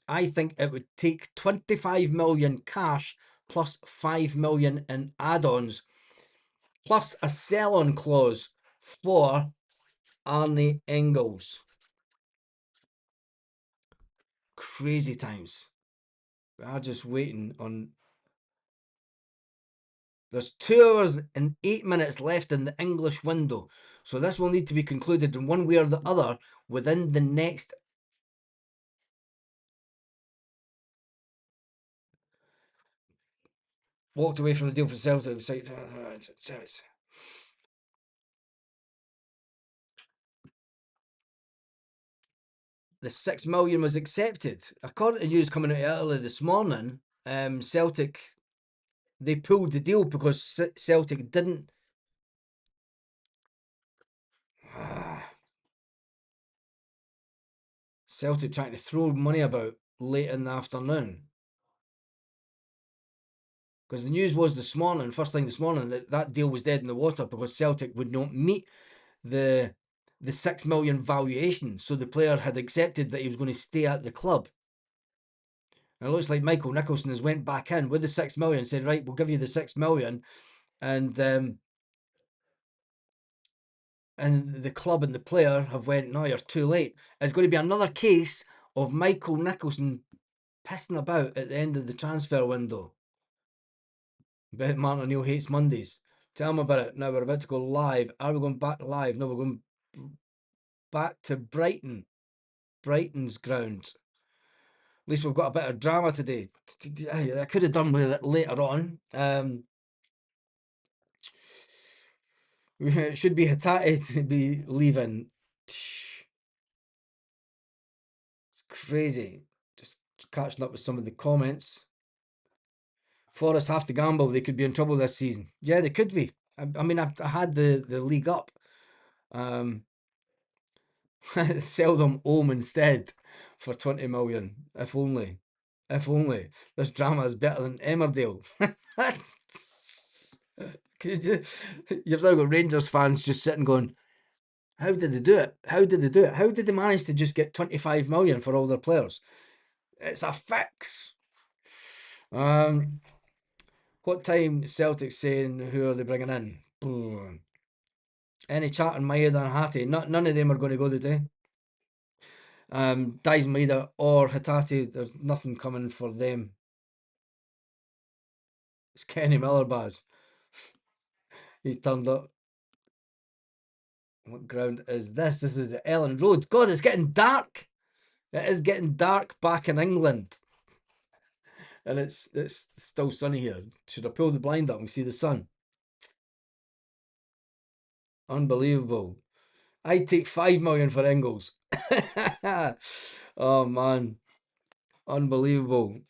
I think it would take 25 million cash plus 5 million in add-ons, plus a sell-on clause for Arne Engels. Crazy times. We are just waiting on. There's 2 hours and 8 minutes left in the English window, so this will need to be concluded in one way or the other within the next. Walked away from the deal for Celtic. The 6 million was accepted. According to news coming out early this morning, Celtic, they pulled the deal because Celtic didn't. Celtic trying to throw money about late in the afternoon. Because the news was this morning, first thing this morning, that deal was dead in the water because Celtic would not meet the 6 million valuation. So the player had accepted that he was going to stay at the club. And it looks like Michael Nicholson has went back in with the 6 million, said, right, we'll give you the 6 million. And the club and the player have went, no, you're too late. It's going to be another case of Michael Nicholson pissing about at the end of the transfer window. Bet Martin O'Neill hates Mondays. Tell him about it. Now we're about to go live. Are we going back live? No, we're going back to Brighton. Brighton's grounds. At least we've got a bit of drama today. I could have done with it later on. It should be Hatate to be leaving. It's crazy. Just catching up with some of the comments. Forest have to gamble. They could be in trouble this season. Yeah, they could be. I mean, I had the league up. Sell them home instead for 20 million. If only. If only. This drama is better than Emmerdale. You've now got Rangers fans just sitting going, how did they do it? How did they do it? How did they manage to just get 25 million for all their players? It's a fix. What time Celtic saying who are they bringing in? any chat on Maeda and Hatate. None of them are going to go today. Dies Maeda or Hatate, there's nothing coming for them. It's Kenny Miller, Baz. He's turned up. What ground is this? This is the Ellen Road. God, it's getting dark. It is getting dark back in England. And it's still sunny here. Should I pull the blind up and see the sun? Unbelievable. I'd take 5 million for Engels. Oh man. Unbelievable.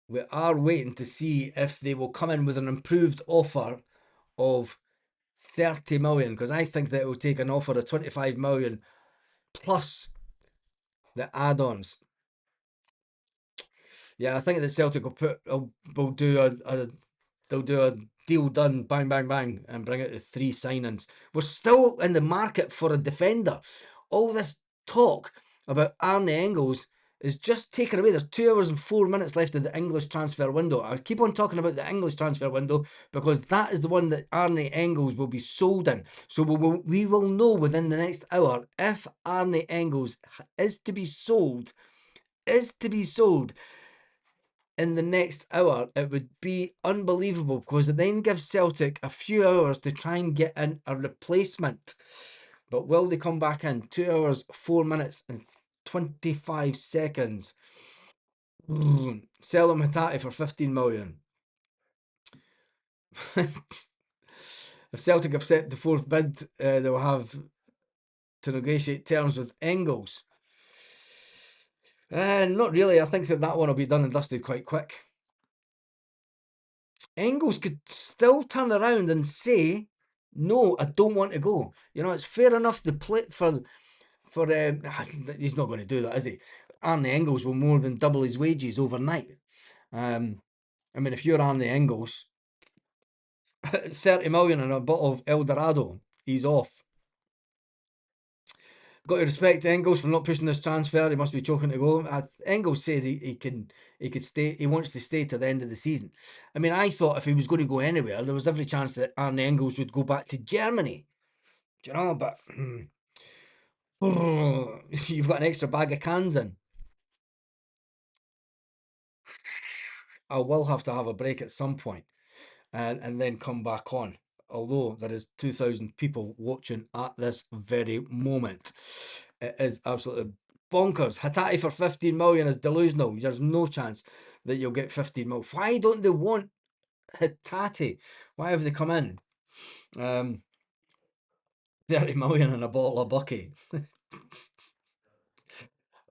We are waiting to see if they will come in with an improved offer of 30 million, because I think that it will take an offer of 25 million plus the add-ons. Yeah, I think that Celtic will do a deal done, bang, bang, bang, and bring it to 3 signings. We're still in the market for a defender. All this talk about Arne Engels is just taken away. There's 2 hours and 4 minutes left in the English transfer window. I keep on talking about the English transfer window because that is the one that Arne Engels will be sold in. So we will know within the next hour if Arne Engels is to be sold in the next hour. It would be unbelievable because it then gives Celtic a few hours to try and get in a replacement. But will they come back in? 2 hours, 4 minutes and 25 seconds. Sell him Hatate for 15 million. If Celtic accept the 4th bid, they'll have to negotiate terms with Engels. Not really. I think that one will be done and dusted quite quick. Engels could still turn around and say, no, I don't want to go. You know, it's fair enough to play for he's not going to do that, is he? Arne Engels will more than double his wages overnight. I mean, if you're Arne Engels, 30 million and a bottle of El Dorado, he's off. Got to respect Engels for not pushing this transfer. He must be choking to go. Engels said he could stay. He wants to stay to the end of the season. I mean, I thought if he was going to go anywhere, there was every chance that Arne Engels would go back to Germany. Do you know? But you've got an extra bag of cans in. I will have to have a break at some point and then come back on. Although there is 2,000 people watching at this very moment. It is absolutely bonkers. Hatate for 15 million is delusional. There's no chance that you'll get 15 million. Why don't they want Hatate? Why have they come in? 30 million and a bottle of Bucky.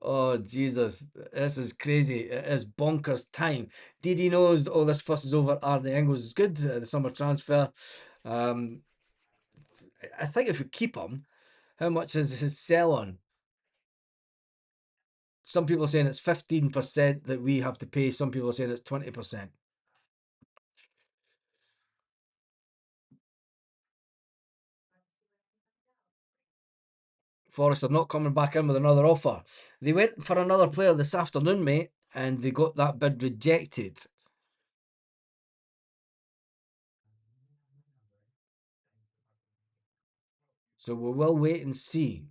Oh, Jesus. This is crazy. It is bonkers time. Didi knows all this fuss is over. Arne Engels is good. The summer transfer. I think if we keep him, how much is his sell on? Some people are saying it's 15% that we have to pay. Some people are saying it's 20%. Forest are not coming back in with another offer. They went for another player this afternoon, mate, and they got that bid rejected. So we will wait and see.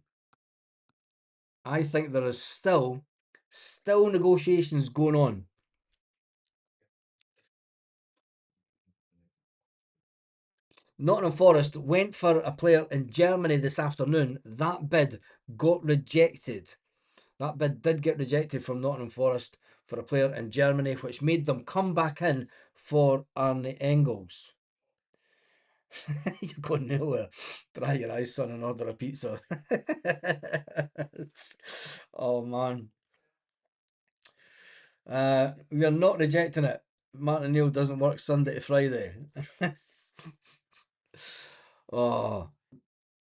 I think there is still negotiations going on. Nottingham Forest went for a player in Germany this afternoon. That bid got rejected. That bid did get rejected from Nottingham Forest for a player in Germany, which made them come back in for Arne Engels. You're going nowhere. Dry your eyes, son, and order a pizza. Oh, man. We are not rejecting it. Martin Neal doesn't work Sunday to Friday. Oh.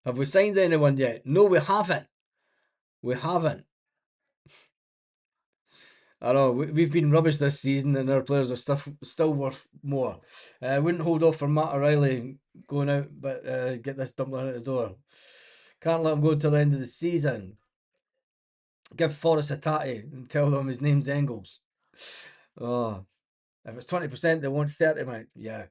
Have we signed anyone yet? No, we haven't. We haven't. I know, we've been rubbish this season and our players are still worth more. I wouldn't hold off for Matt O'Reilly going out, but get this dumpling out the door. Can't let him go until the end of the season. Give Forrest Hatate and tell them his name's Engels. Oh. If it's 20%, they want 30 million. Yeah.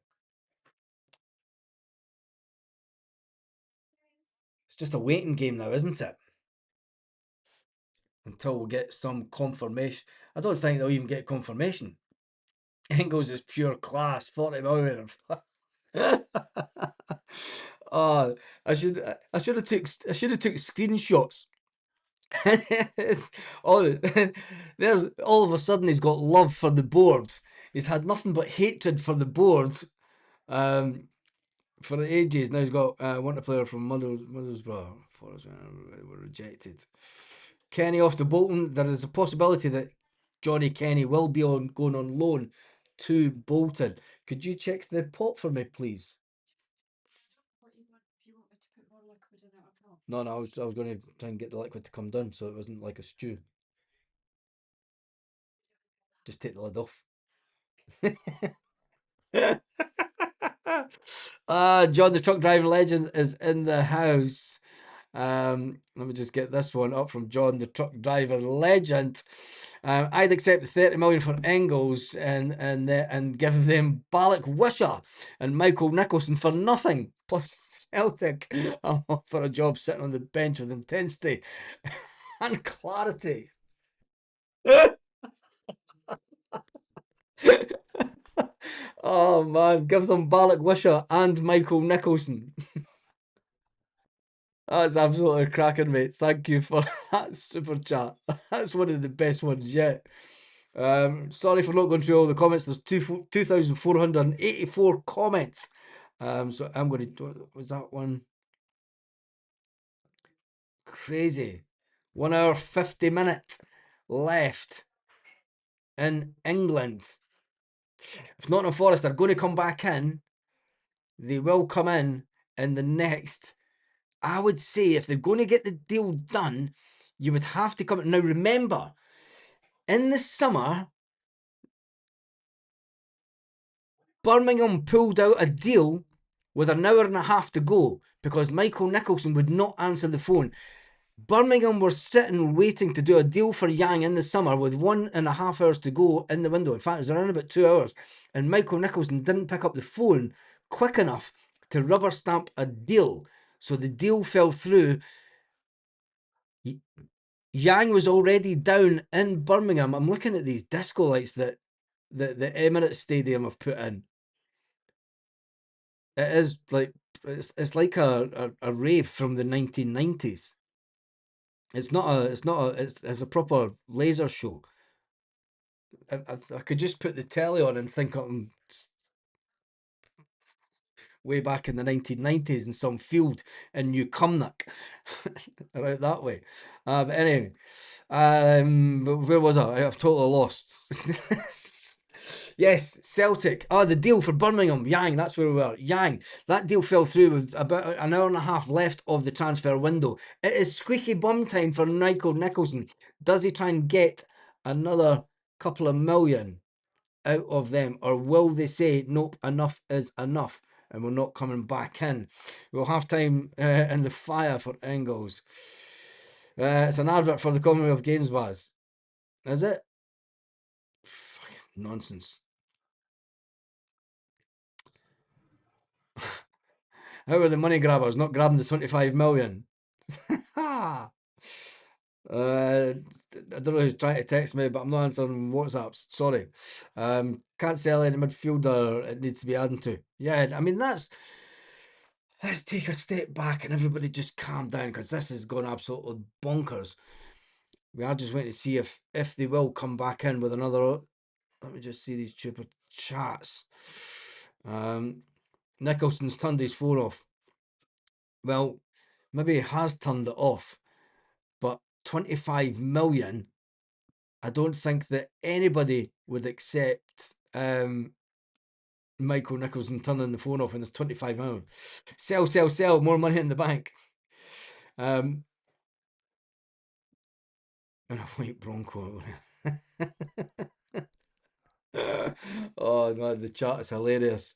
It's just a waiting game now, isn't it? Until we get some confirmation. I don't think they'll even get confirmation. Engels is pure class, 40 million. Oh, I should have took screenshots. Oh, there's all of a sudden he's got love for the boards. He's had nothing but hatred for the boards for ages. Now he's got want a player from Middlesbrough. Were rejected. Kenny off to Bolton. There is a possibility that Johnny Kenny will be going on loan to Bolton. Could you check the pot for me, please? No, I was going to try and get the liquid to come down so it wasn't like a stew. Just take the lid off. John the truck driving legend is in the house. Let me just get this one up from John the truck driver legend. I'd accept the 30 million for Engels and give them Balak Wisher and Michael Nicholson for nothing. Plus Celtic, I'm up for a job sitting on the bench with intensity and clarity. Oh man, give them Balak Wisher and Michael Nicholson. That's absolutely cracking, mate. Thank you for that super chat. That's one of the best ones yet. Sorry for not going through all the comments. There's 2,484 comments. So I'm going to. Was that one? Crazy. 1 hour 50 minutes left in England. If Nottingham Forest are going to come back in, they will come in the next. I would say if they're going to get the deal done, you would have to come. Now remember, in the summer, Birmingham pulled out a deal with an hour and a half to go because Michael Nicholson would not answer the phone. Birmingham were sitting waiting to do a deal for Yang in the summer with 1.5 hours to go in the window. In fact, it was around about 2 hours. And Michael Nicholson didn't pick up the phone quick enough to rubber stamp a deal. So the deal fell through. Yang was already down in Birmingham. I'm looking at these disco lights that the Emirates Stadium have put in. It is like it's like a rave from the 1990s. It's a proper laser show. I could just put the telly on and think I'm way back in the 1990s in some field in New Cumnock, right that way. But anyway, but where was I? I've totally lost. Yes, Celtic. Oh, the deal for Birmingham. Yang, that's where we were. Yang. That deal fell through with about an hour and a half left of the transfer window. It is squeaky bum time for Michael Nicholson. Does he try and get another couple of million out of them? Or will they say, nope, enough is enough and we're not coming back in? We'll have time in the fire for Engels. It's an advert for the Commonwealth Games, Baz. Is it? Fucking nonsense. How are the money grabbers not grabbing the 25 million? I don't know who's trying to text me, but I'm not answering WhatsApps. Sorry. Can't sell any midfielder. It needs to be added to. Yeah, I mean, let's take a step back and everybody just calm down because this is going absolutely bonkers. We are just waiting to see if they will come back in with another. Let me just see these stupid chats. Nicholson's turned his phone off. Well, maybe he has turned it off, but 25 million, I don't think that anybody would accept Michael Nicholson turning the phone off when there's 25 million. Sell, more money in the bank. And a white Bronco. Oh, no, the chat is hilarious.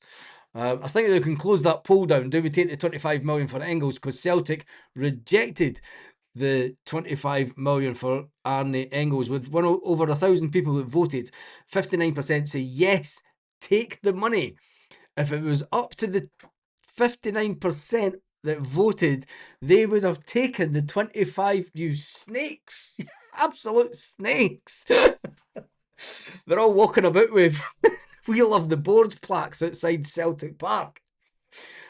I think they can close that poll down. Do we take the 25 million for Engels? Because Celtic rejected the 25 million for Arne Engels. With over 1,000 people that voted, 59% say yes, take the money. If it was up to the 59% that voted, they would have taken the 25. You snakes, absolute snakes. They're all walking about with "We love the board" plaques outside Celtic Park.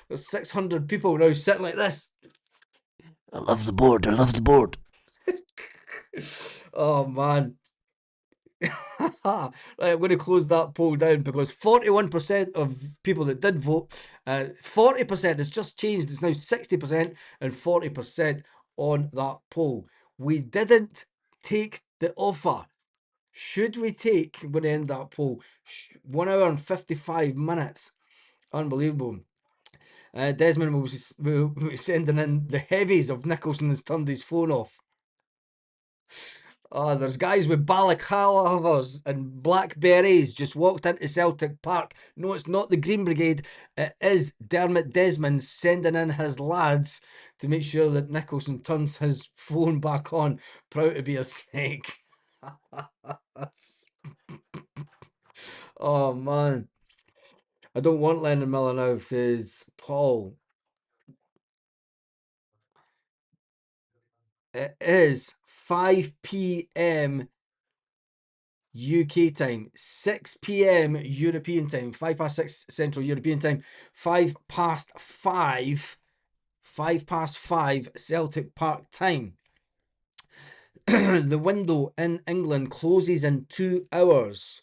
There's 600 people now sitting like this. I love the board. I love the board. Oh, man. Right, I'm going to close that poll down because 41% of people that did vote, 40% has just changed. It's now 60% and 40% on that poll. We didn't take the offer. Should we take, I'm going to end that poll, 1 hour and 55 minutes. Unbelievable. Desmond will be sending in the heavies of Nicholson has turned his phone off. Oh, there's guys with balaclavas and black berets just walked into Celtic Park. No, it's not the Green Brigade. It is Dermot Desmond sending in his lads to make sure that Nicholson turns his phone back on. Proud to be a snake. Oh, man. I don't want Lennon Miller now, says Paul. It is 5 p.m. UK time, 6 p.m. European time, 5 past 6 Central European time, 5 past 5 Celtic Park time. The window in England closes in 2 hours.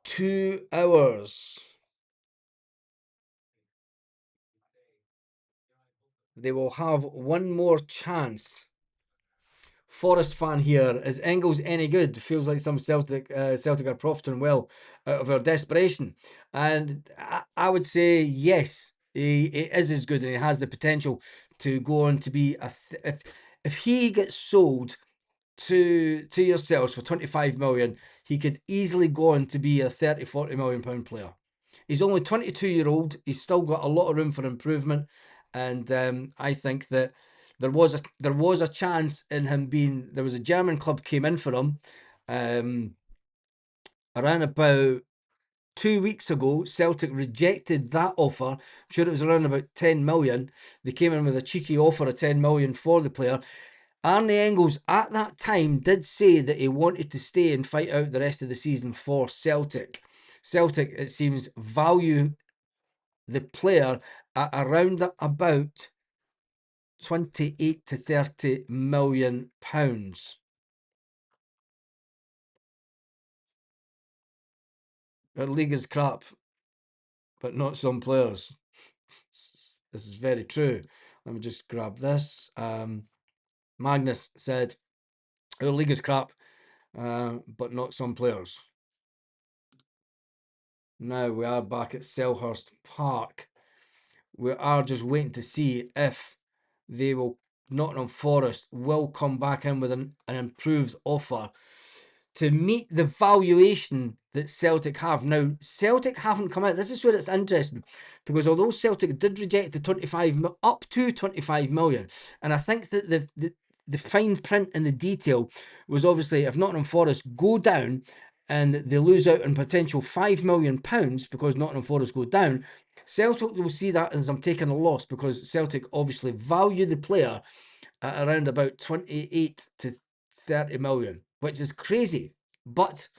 2 hours. They will have one more chance. Forest fan here. Is Engels any good? Feels like some Celtic are profiting well out of our desperation. And I would say yes, he is as good and he has the potential to go on to be if he gets sold to yourselves for 25 million, he could easily go on to be a 30-40 million pound player. He's only 22-year-old. He's still got a lot of room for improvement, and I think that there was a chance in him being. There was a German club came in for him around about 2 weeks ago. Celtic rejected that offer. I'm sure it was around about 10 million. They came in with a cheeky offer of 10 million for the player. Arne Engels at that time did say that he wanted to stay and fight out the rest of the season for Celtic. Celtic, it seems, value the player at around about 28 to 30 million pounds. Our league is crap, but not some players. This is very true. Let me just grab this. Magnus said, our league is crap, but not some players. Now we are back at Selhurst Park. We are just waiting to see if they will, Nottingham Forest will come back in with an improved offer to meet the valuation that Celtic have. Now, Celtic haven't come out. This is where it's interesting, because although Celtic did reject the up to 25 million, and I think that the fine print in the detail was obviously if Nottingham Forest go down and they lose out on potential £5 million because Nottingham Forest go down, Celtic will see that as I'm taking a loss, because Celtic obviously value the player at around about 28 to 30 million, which is crazy, but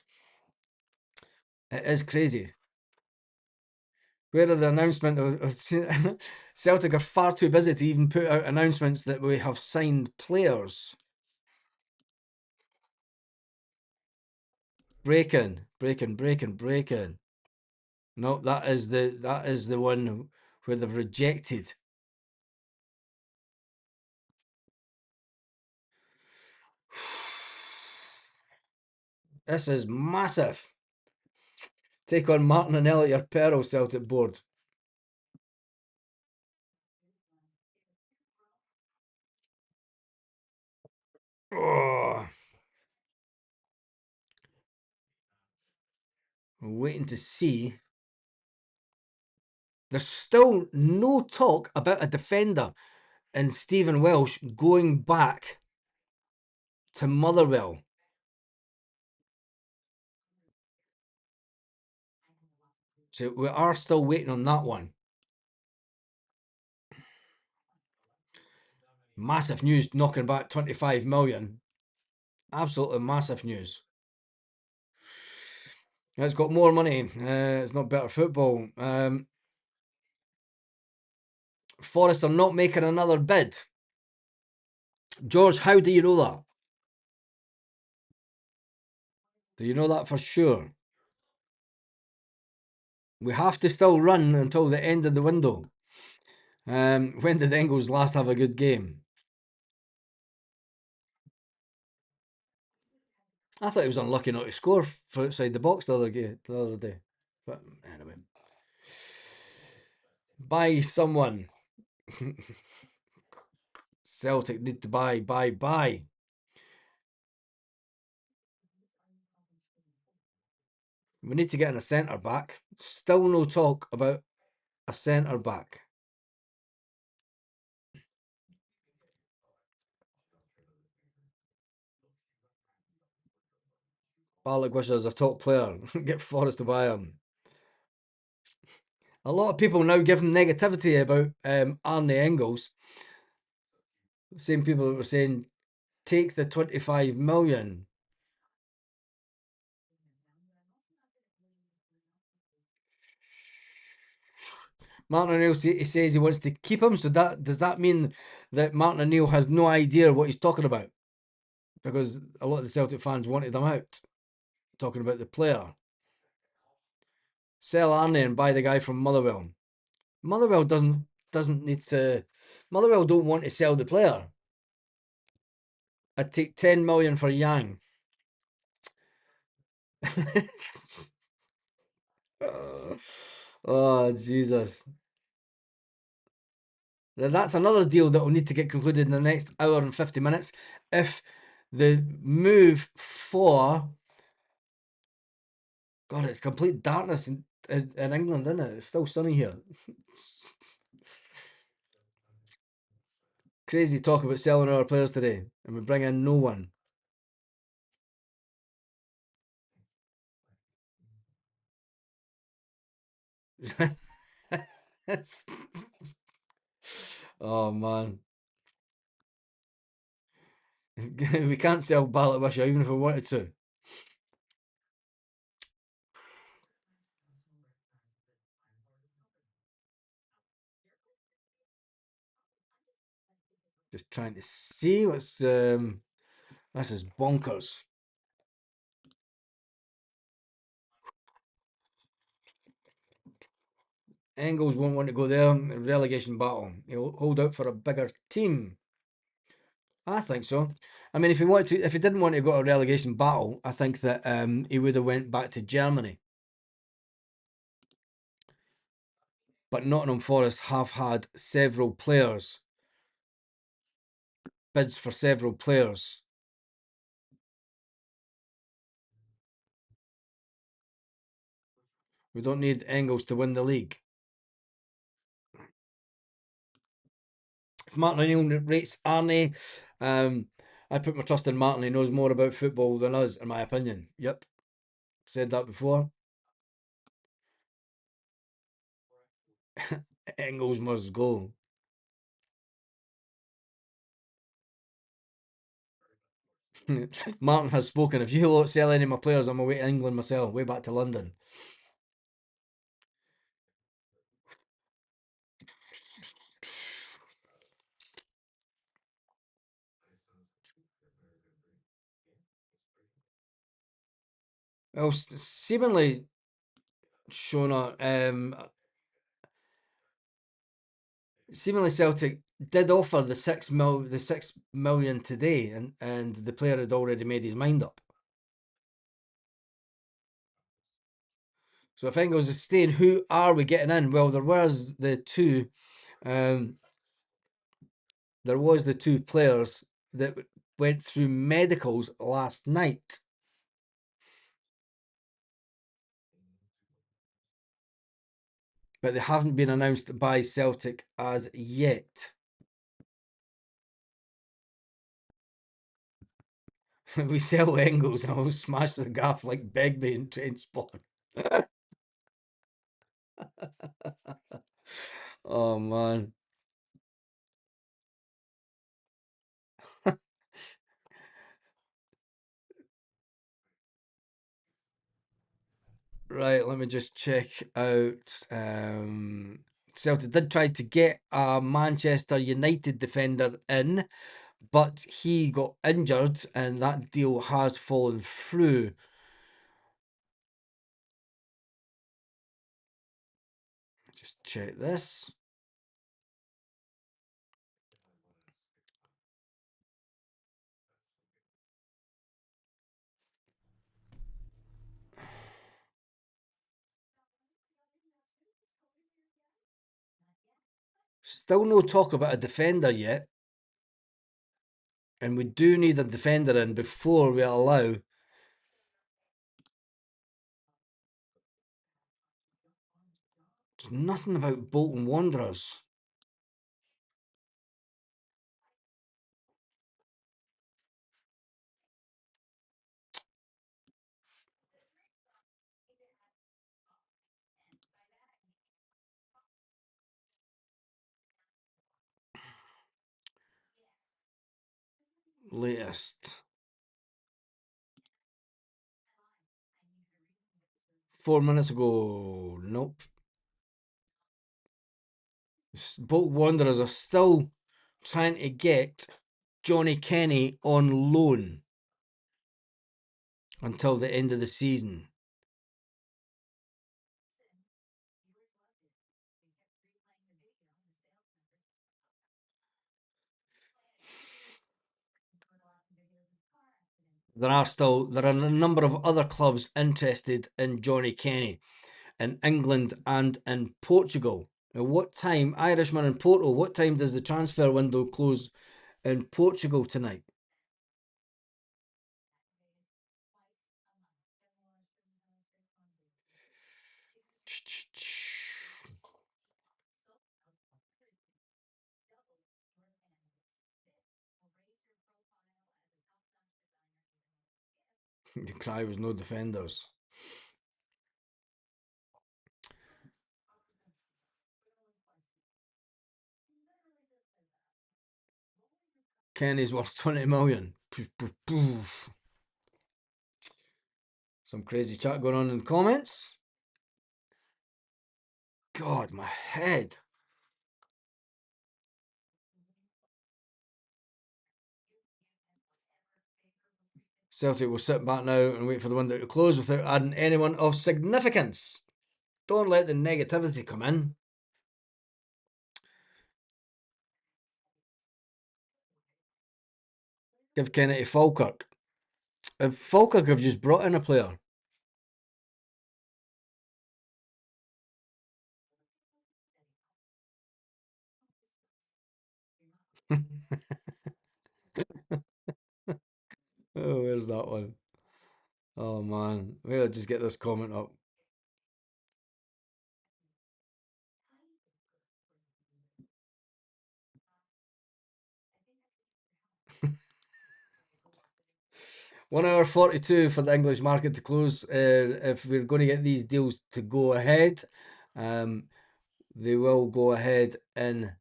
it is crazy. Where are the announcement of Celtic are far too busy to even put out announcements that we have signed players. Breaking. No, that is the one where they've rejected. This is massive. Take on Martin and Elliot, your peril, Celtic board. Oh. We're waiting to see. There's still no talk about a defender. and Stephen Welsh going back to Motherwell. So we are still waiting on that one. Massive news, knocking back 25 million. Absolutely massive news. It's got more money. It's not better football. Forest are not making another bid. George, how do you know that? Do you know that for sure? We have to still run until the end of the window. When did Engels last have a good game? I thought he was unlucky not to score for outside the box the other day. But anyway. Buy someone. Celtic need to buy. We need to get in a centre back. Still no talk about a centre back. Balak wishes a top player. Get Forest to buy him. A lot of people now giving negativity about Arne Engels. Same people that were saying, take the 25 million. Martin O'Neill he says he wants to keep him. So does that mean that Martin O'Neill has no idea what he's talking about? Because a lot of the Celtic fans wanted him out, talking about the player. Sell Arne and buy the guy from Motherwell. Motherwell doesn't need to. Motherwell don't want to sell the player. I'd take 10 million for Yang. Oh, Jesus. That's another deal that will need to get concluded in the next hour and 50 minutes. If the move for... God, it's complete darkness in England, isn't it? It's still sunny here. Crazy talk about selling our players today, and we bring in no one. Oh, man. We can't sell Balikwisha even if we wanted to. Just trying to see what's... this is bonkers. Engels won't want to go there. Relegation battle. He'll hold out for a bigger team. I think so. I mean, if he didn't want to go to a relegation battle, I think that he would have went back to Germany. But Nottingham Forest have had several players, bids for several players. We don't need Engels to win the league. If Martin O'Neill rates Arne, I put my trust in Martin. He knows more about football than us, in my opinion. Yep. Said that before. Engels must go. Martin has spoken. If you don't sell any of my players, I'm away to England myself, way back to London. Well, seemingly, Shona, seemingly Celtic did offer the 6 million today, and the player had already made his mind up. So if Engels is staying, who are we getting in? Well, there was the two players that went through medicals last night. But they haven't been announced by Celtic as yet. We sell Engels and I'll smash the gaff like Begbie and Train Spawn. Oh man. Right, let me just check out. Celtic did try to get a Manchester United defender in, but he got injured and that deal has fallen through. Just check this. Still no talk about a defender yet. And we do need a defender in before we allow. There's nothing about Bolton Wanderers. Latest. 4 minutes ago. Nope. Bolton Wanderers are still trying to get Johnny Kenny on loan until the end of the season. There are a number of other clubs interested in Johnny Kenny in England and in Portugal. Now, what time, Irishman in Porto, what time does the transfer window close in Portugal tonight? The cry was no defenders. Kenny's worth 20 million. Some crazy chat going on in the comments. God, my head. Celtic will sit back now and wait for the window to close without adding anyone of significance. Don't let the negativity come in. Give Kenny to Falkirk. If Falkirk have just brought in a player. Oh, where's that one? Oh man, maybe I'll just get this comment up. One hour 42 for the English market to close. If we're going to get these deals to go ahead, they will go ahead in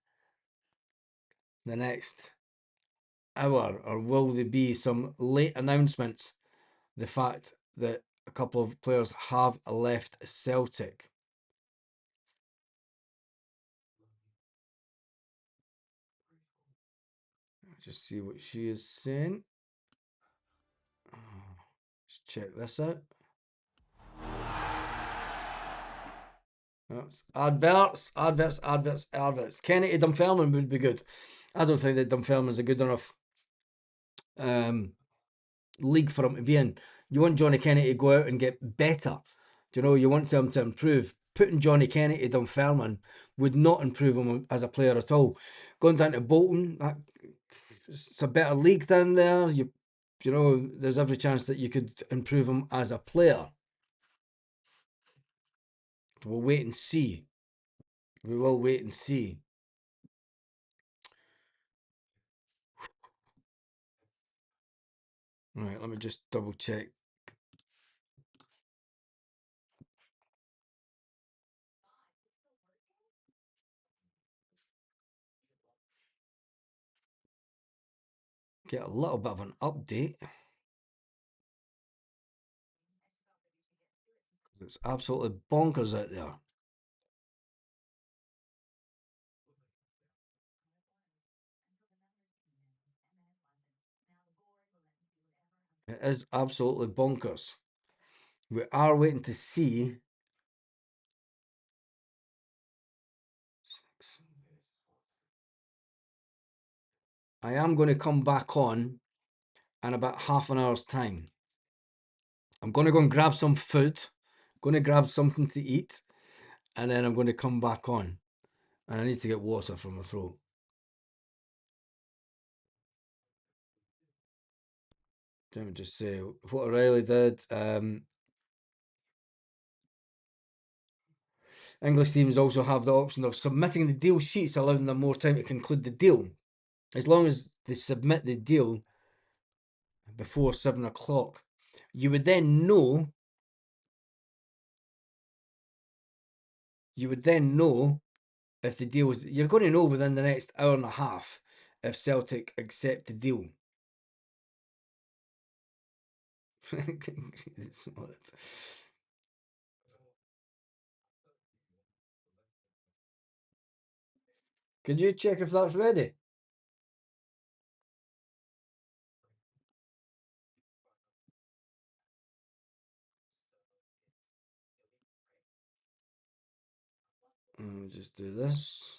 the next hour, or will there be some late announcements? The fact that a couple of players have left Celtic. Just see what she is saying. Let's check this out. Adverts. Kenny to Dunfermline would be good. I don't think that Dunfermline's a good enough league for him to be in. You want Johnny Kenny to go out and get better. Do you know, you want him to improve. Putting Johnny Kenny to Dunfermline would not improve him as a player at all. Going down to Bolton, it's a better league down there. You know, there's every chance that you could improve him as a player. We'll wait and see. We will wait and see. Right, let me just double check. Get a little bit of an update. It's absolutely bonkers out there. It is absolutely bonkers. We are waiting to see. I am going to come back on in about half an hour's time. I'm going to go and grab some food, going to grab something to eat, and then I'm going to come back on. And I need to get water from my throat. Let me just say what O'Reilly did. English teams also have the option of submitting the deal sheets, allowing them more time to conclude the deal. As long as they submit the deal before 7 o'clock, you would then know. If the deal is, you're going to know within the next hour and a half if Celtic accept the deal. Could you check if that's ready? Let me just do this.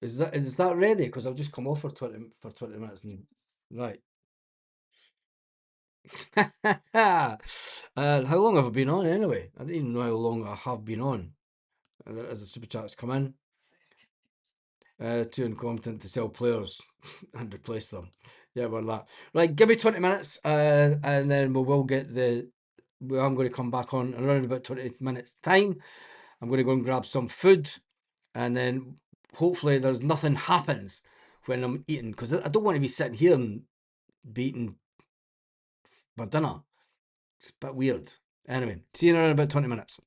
Is that ready? Because I've just come off for 20 minutes. Right. How long have I been on anyway? I didn't even know how long I have been on. As the super chats come in. Too incompetent to sell players and replace them. Yeah, we're that. Right, give me 20 minutes and then we will get I'm going to come back on around about 20 minutes time. I'm going to go and grab some food and then hopefully there's nothing happens when I'm eating, because I don't want to be sitting here and be eating my dinner. It's a bit weird. Anyway, see you in around about 20 minutes.